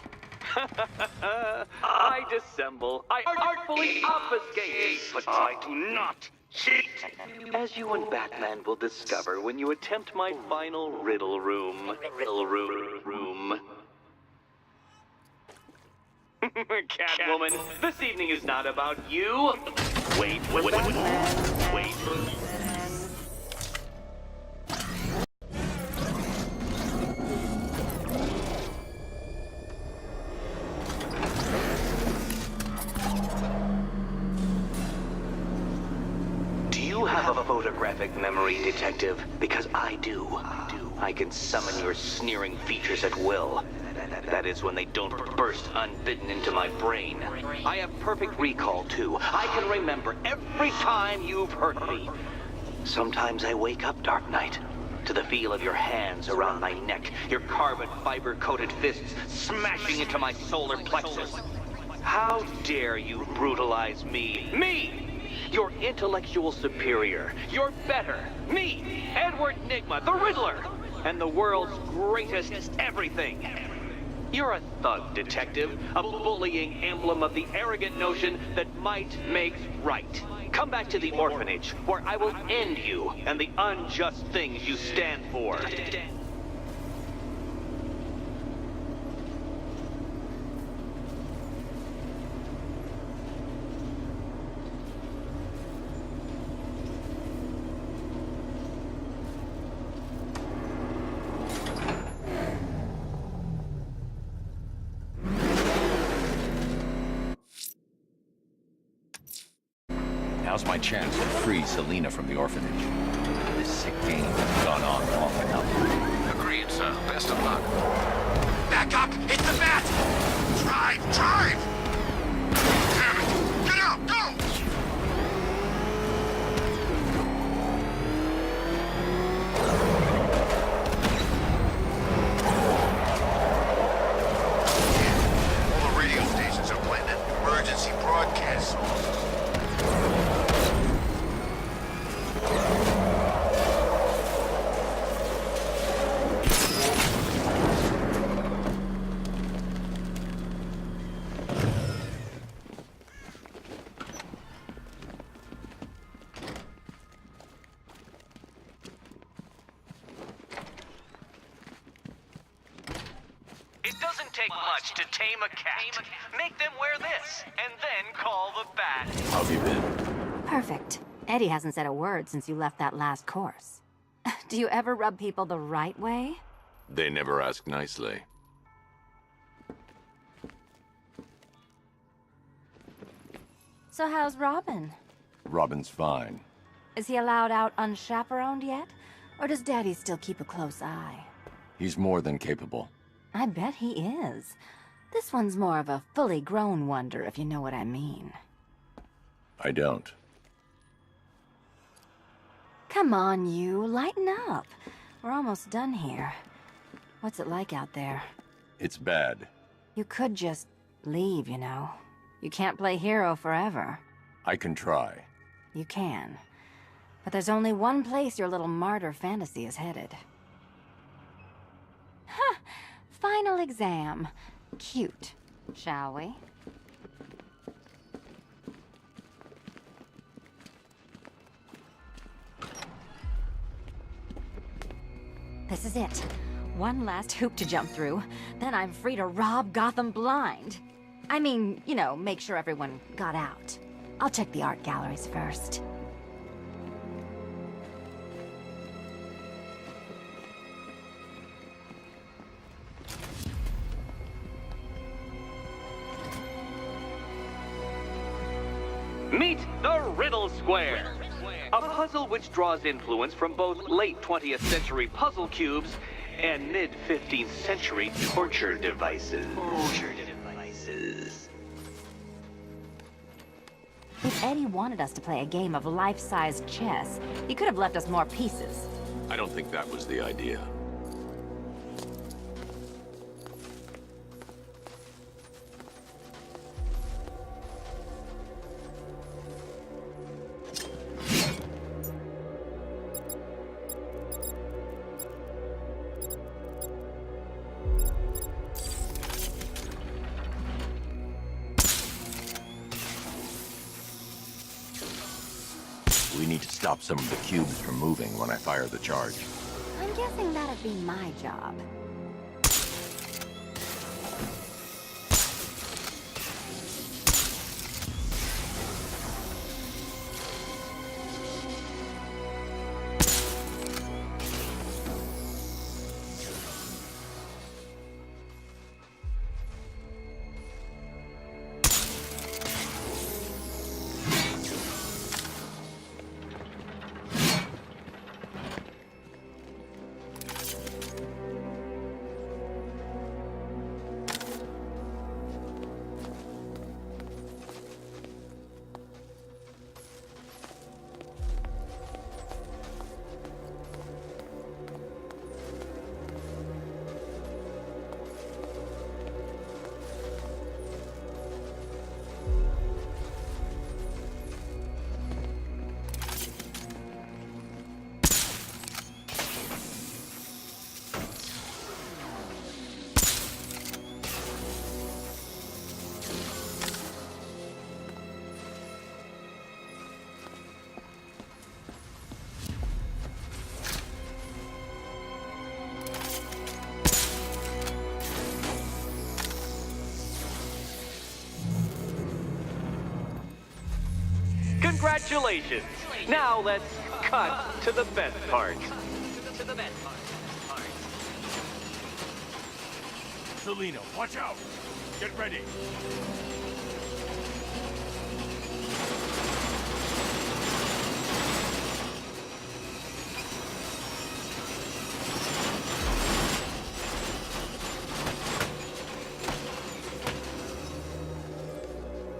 I dissemble. I artfully obfuscate. But I do not cheat. As you and Batman will discover when you attempt my final riddle room. Catwoman, this evening is not about you. Wait for Batman. Wait for... Do you have a photographic memory, Detective? Because I do. I can summon your sneering features at will. That is when they don't burst unbidden into my brain. I have perfect recall, too. I can remember every time you've hurt me. Sometimes I wake up, Dark Knight, to the feel of your hands around my neck, your carbon fiber-coated fists smashing into my solar plexus. How dare you brutalize me? Me! Your intellectual superior. You're better. Me, Edward Nygma, the Riddler, and the world's greatest everything. You're a thug, Detective, a bullying emblem of the arrogant notion that might makes right. Come back to the orphanage, where I will end you and the unjust things you stand for. Now's my chance to free Selina from the orphanage. This sick game has gone on long enough. Agreed, sir. Best of luck. Back up! Hit the bat! Drive! Damn it! Get out! Go! All the radio stations are playing an emergency broadcast song. It doesn't take much to tame a cat. Make them wear this, and then call the bat. How have you been? Perfect. Eddie hasn't said a word since you left that last course. Do you ever rub people the right way? They never ask nicely. So how's Robin? Robin's fine. Is he allowed out unchaperoned yet? Or does Daddy still keep a close eye? He's more than capable. I bet he is. This one's more of a fully grown wonder, if you know what I mean. I don't. Come on, you. Lighten up. We're almost done here. What's it like out there? It's bad. You could just leave, you know. You can't play hero forever. I can try. You can. But there's only one place your little martyr fantasy is headed. Huh. Final exam. Cute. Shall we? This is it. One last hoop to jump through. Then I'm free to rob Gotham blind. I mean, you know, make sure everyone got out. I'll check the art galleries first. Meet the Riddle Square, a puzzle which draws influence from both late 20th century puzzle cubes and mid-15th century torture devices. If Eddie wanted us to play a game of life-sized chess, he could have left us more pieces. I don't think that was the idea. We need to stop some of the cubes from moving when I fire the charge. I'm guessing that'd be my job. Congratulations! Now let's cut to the best part. Selena, watch out! Get ready!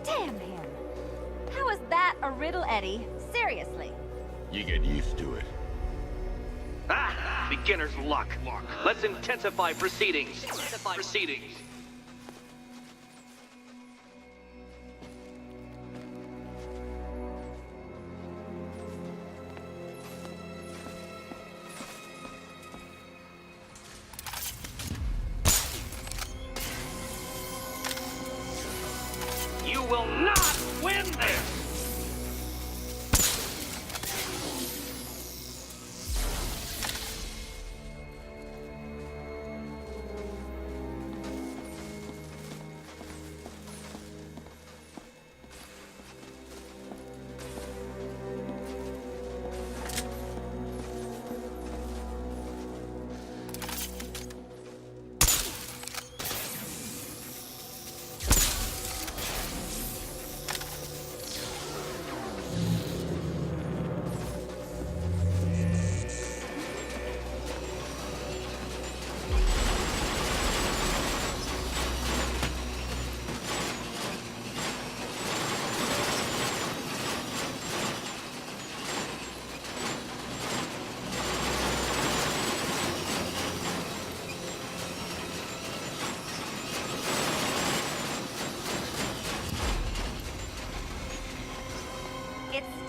Damn him! How is that a riddle, Eddie? Seriously. You get used to it. Ah! Beginner's luck. Let's intensify proceedings. You will not win this!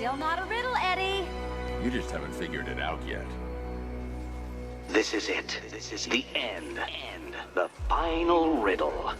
Still not a riddle, Eddie. You just haven't figured it out yet. This is it. This is the end. The final riddle.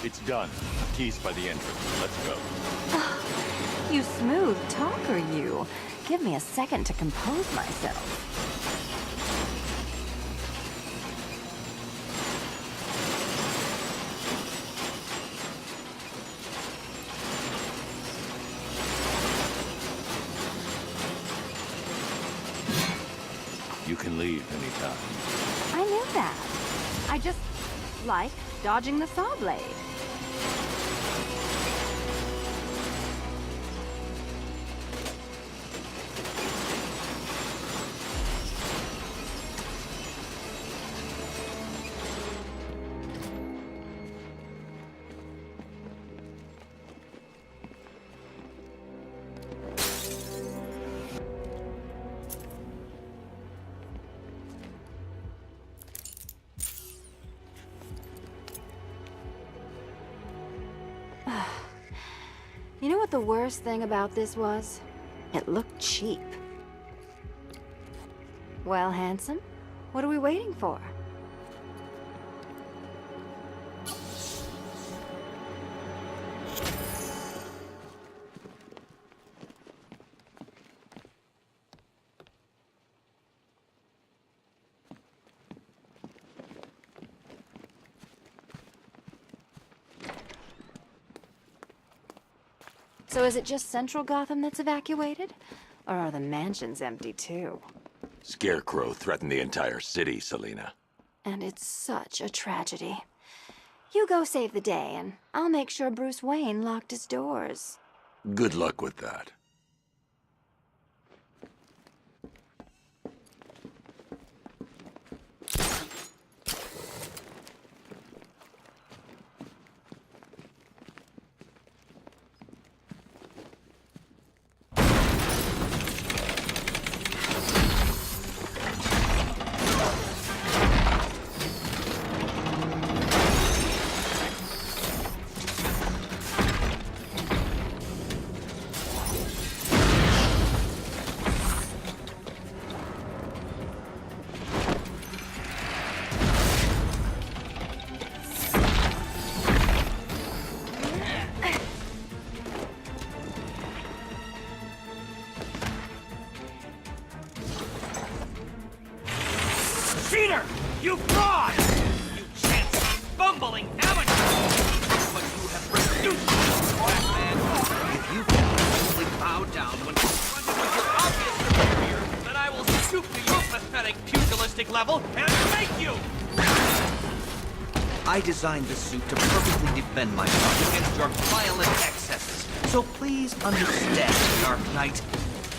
It's done. Keys by the entrance. Let's go. You smooth talker, you. Give me a second to compose myself. You can leave anytime. I knew that. I just like dodging the saw blade. You know what the worst thing about this was? It looked cheap. Well, handsome, what are we waiting for? So is it just Central Gotham that's evacuated? Or are the mansions empty too? Scarecrow threatened the entire city, Selina. And it's such a tragedy. You go save the day, and I'll make sure Bruce Wayne locked his doors. Good luck with that. cheater! You fraud! You chance bumbling amateur! But you have reduced me, Batman. If you can simply bow down when confronted with your obvious superior, then I will stoop to your pathetic pugilistic level and make you! I designed this suit to perfectly defend myself against your violent excesses. So please understand, Dark Knight,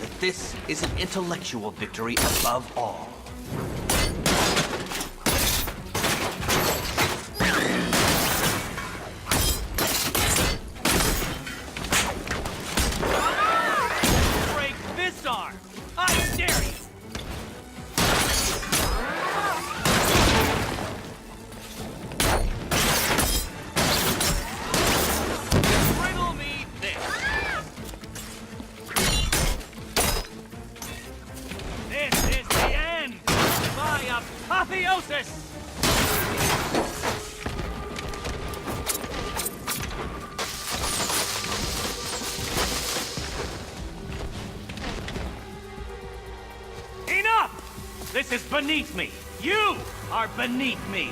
that this is an intellectual victory above all. Break this arm! I dare you! Riddle me this! This is the end! My apotheosis! Enough! This is beneath me. You are beneath me.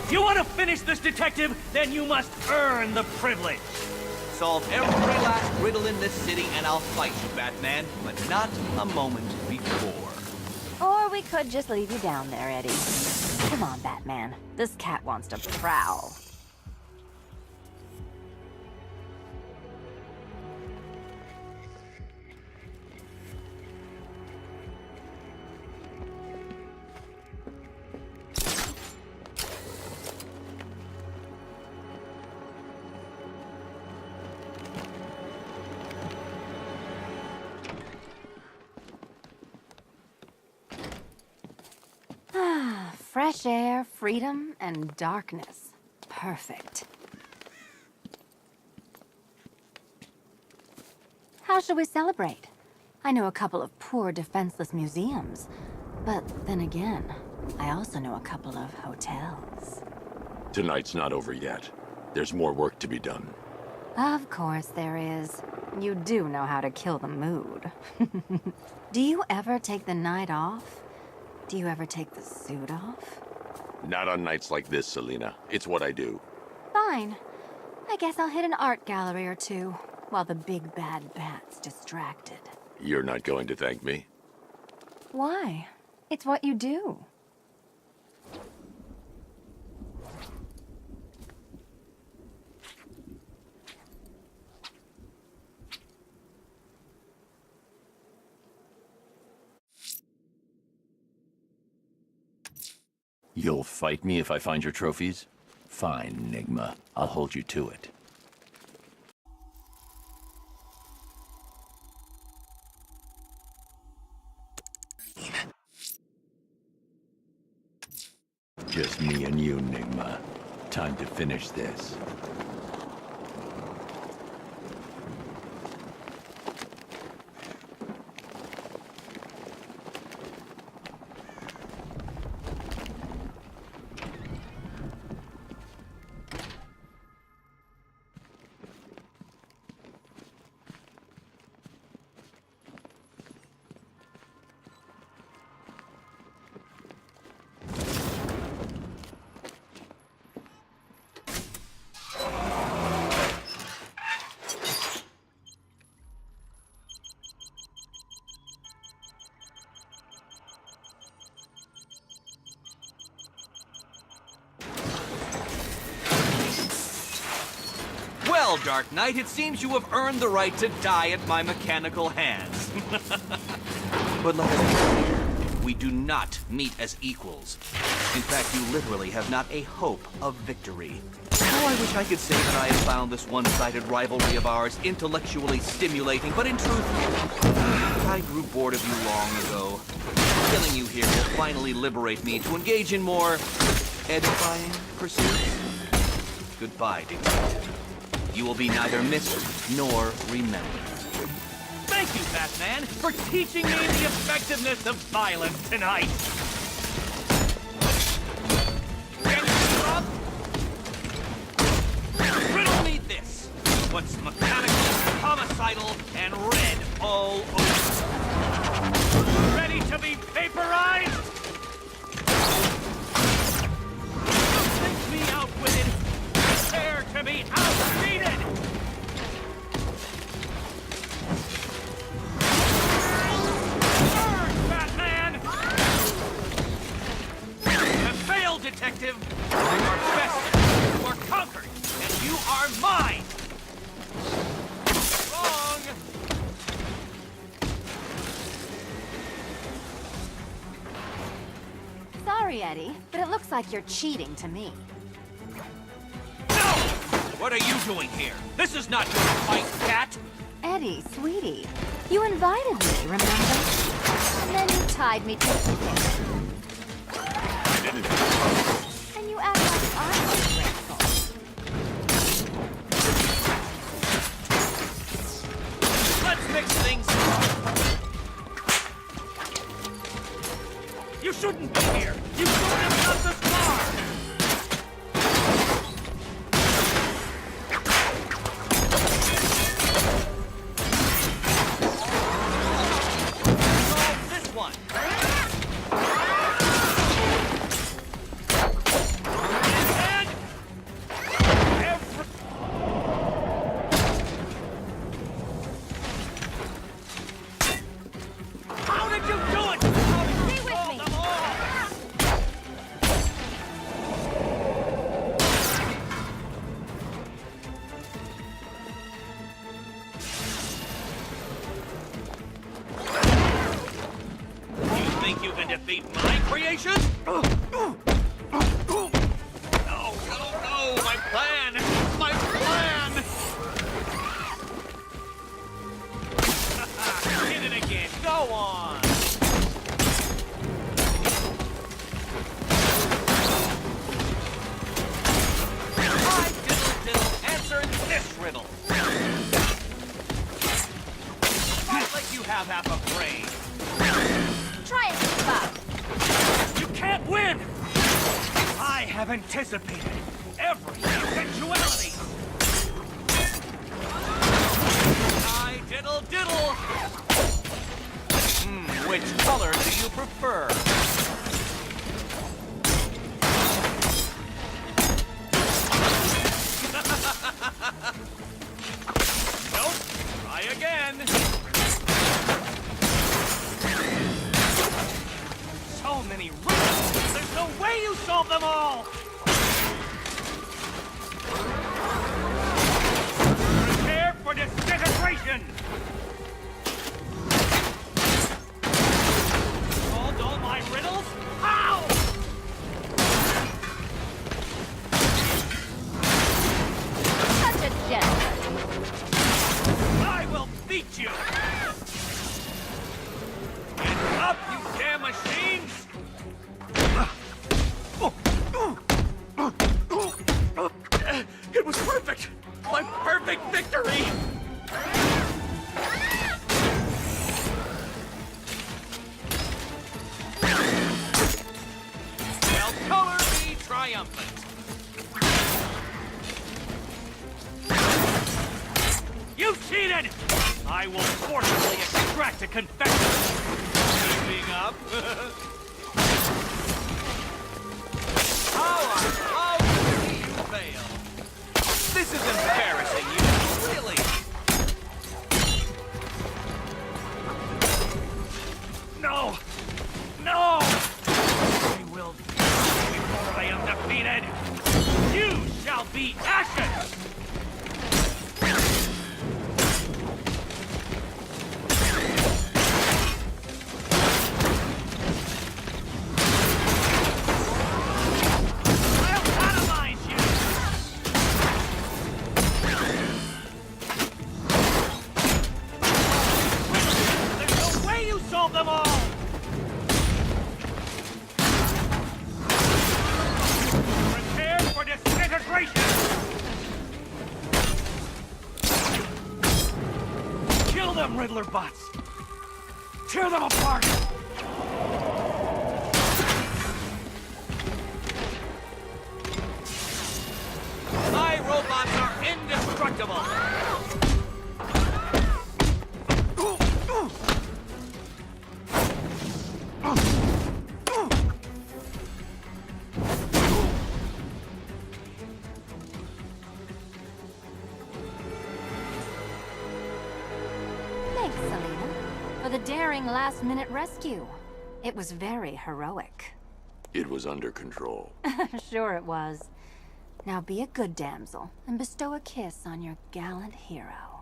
If you want to finish this, detective, then you must earn the privilege. Solve every last riddle in this city and I'll fight you, Batman, but not a moment before. Or we could just leave you down there, Eddie. Come on, Batman. This cat wants to prowl. Fresh air, freedom, and darkness. Perfect. How shall we celebrate? I know a couple of poor, defenseless museums. But then again, I also know a couple of hotels. Tonight's not over yet. There's more work to be done. Of course there is. You do know how to kill the mood. Do you ever take the night off? Do you ever take the suit off? Not on nights like this, Selina. It's what I do. Fine. I guess I'll hit an art gallery or two, while the big bad bat's distracted. You're not going to thank me? Why? It's what you do. You'll fight me if I find your trophies? Fine, Enigma. I'll hold you to it. Just me and you, Enigma. Time to finish this. Well, Dark Knight, it seems you have earned the right to die at my mechanical hands. But let us be clear, we do not meet as equals. In fact, you literally have not a hope of victory. How I wish I could say that I have found this one-sided rivalry of ours intellectually stimulating, but in truth, I grew bored of you long ago. Killing you here will finally liberate me to engage in more edifying pursuits. Goodbye, detective. You will be neither missed nor remembered. Thank you, Batman, for teaching me the effectiveness of violence tonight. Can you stop? Riddle me this. What's mechanical, homicidal, and red all over? Ready to be vaporized? Detective, you are bested, you are conquered, and you are mine! Wrong! Sorry, Eddie, but it looks like you're cheating to me. No! What are you doing here? This is not your fight, cat! Eddie, sweetie, you invited me, remember? And then you tied me to the stick. I didn't. And you act like I was grateful. Let's mix things up. You shouldn't be here! You shouldn't have got this far! Solve this one! And every... How did you do it? How did you solve them all? You think you can defeat my creation? No, my plan! My plan! Hit it again, go on! I diddle answer this riddle. Fight like you have half a brain. Try and keep up. You can't win! I have anticipated every eventuality. I diddle. Which color do you prefer? Nope. Try again. So many riddles. There's no way you solve them all. Prepare for disintegration. Solved all my riddles? How? Such a gentleman. I will beat you! Get up, you damn machines! It was perfect! My perfect victory! Well, color me triumphant! You cheated! I will forcibly extract a confession. Keeping up? How I love to see you fail. This is embarrassing, you know, really. No! No! I will die before I am defeated. You shall be ashes! Them all! Prepare for disintegration! Kill them, Riddler bots! Tear them apart! My robots are indestructible! Thanks, Selena, for the daring last-minute rescue. It was very heroic. It was under control. Sure it was. Now be a good damsel and bestow a kiss on your gallant hero.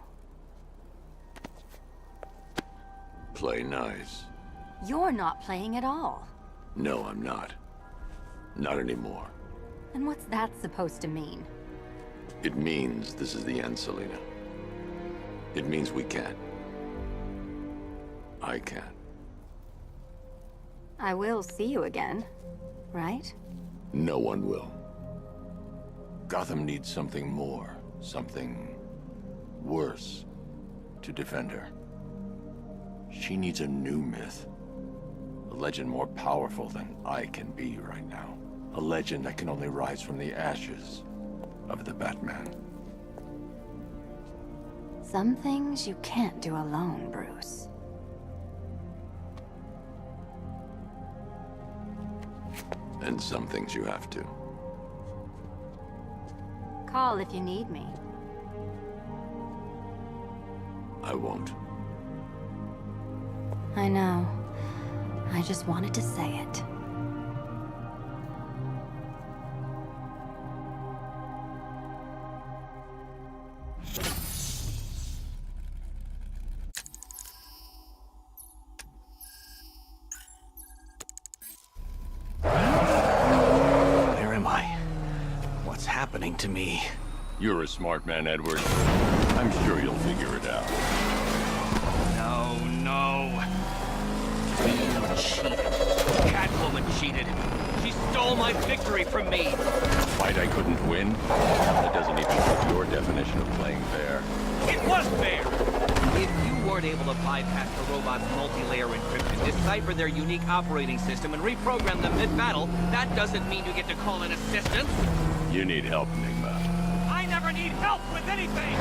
Play nice. You're not playing at all. No, I'm not. Not anymore. And what's that supposed to mean? It means this is the end, Selena. It means we can't. I can't. I will see you again, right? No one will. Gotham needs something more, something worse to defend her. She needs a new myth. A legend more powerful than I can be right now. A legend that can only rise from the ashes of the Batman. Some things you can't do alone, Bruce. And some things you have to. Call if you need me. I won't. I know. I just wanted to say it. Where am I? What's happening to me? You're a smart man, Edward. I'm sure you'll figure it out. No, no. You cheated. Catwoman cheated. She stole my victory from me. Fight I couldn't win? That doesn't even fit your definition of playing fair. It was fair! If you weren't able to bypass the robot's multi-layer encryption, decipher their unique operating system, and reprogram them mid-battle, that doesn't mean you get to call in assistance. You need help, Enigma. I never need help with anything!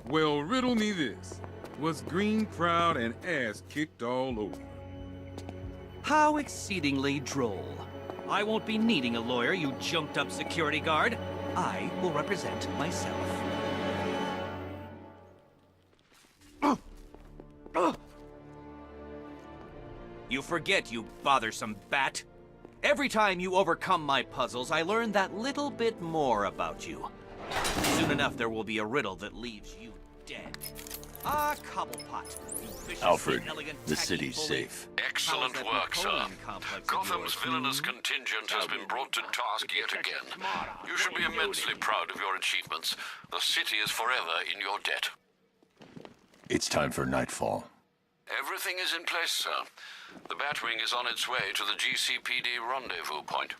Well, riddle me this. Was Green proud and ass kicked all over? How exceedingly droll. I won't be needing a lawyer, you jumped-up security guard. I will represent myself. You forget, you bothersome bat. Every time you overcome my puzzles, I learn that little bit more about you. Soon enough, there will be a riddle that leaves you dead. Ah, Cobblepot. You viciously Alfred, elegant, the tacky city's bully. safe. Excellent How's that work, sir. Napoleon complex of Gotham's yours? villainous contingent has been brought to task yet again. You should be immensely proud of your achievements. The city is forever in your debt. It's time for nightfall. Everything is in place, sir. The Batwing is on its way to the GCPD rendezvous point.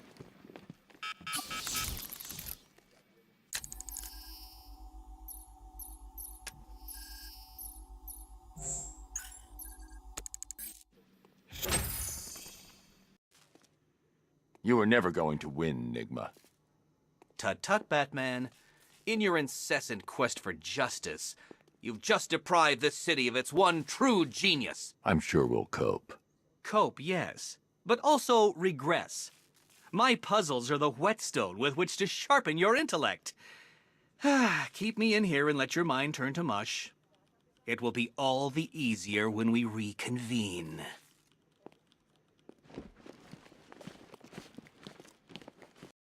You were never going to win, Enigma. Tut-tut, Batman. In your incessant quest for justice, you've just deprived this city of its one true genius. I'm sure we'll cope. Cope, yes, but also regress. My puzzles are the whetstone with which to sharpen your intellect. Keep me in here and let your mind turn to mush. It will be all the easier when we reconvene.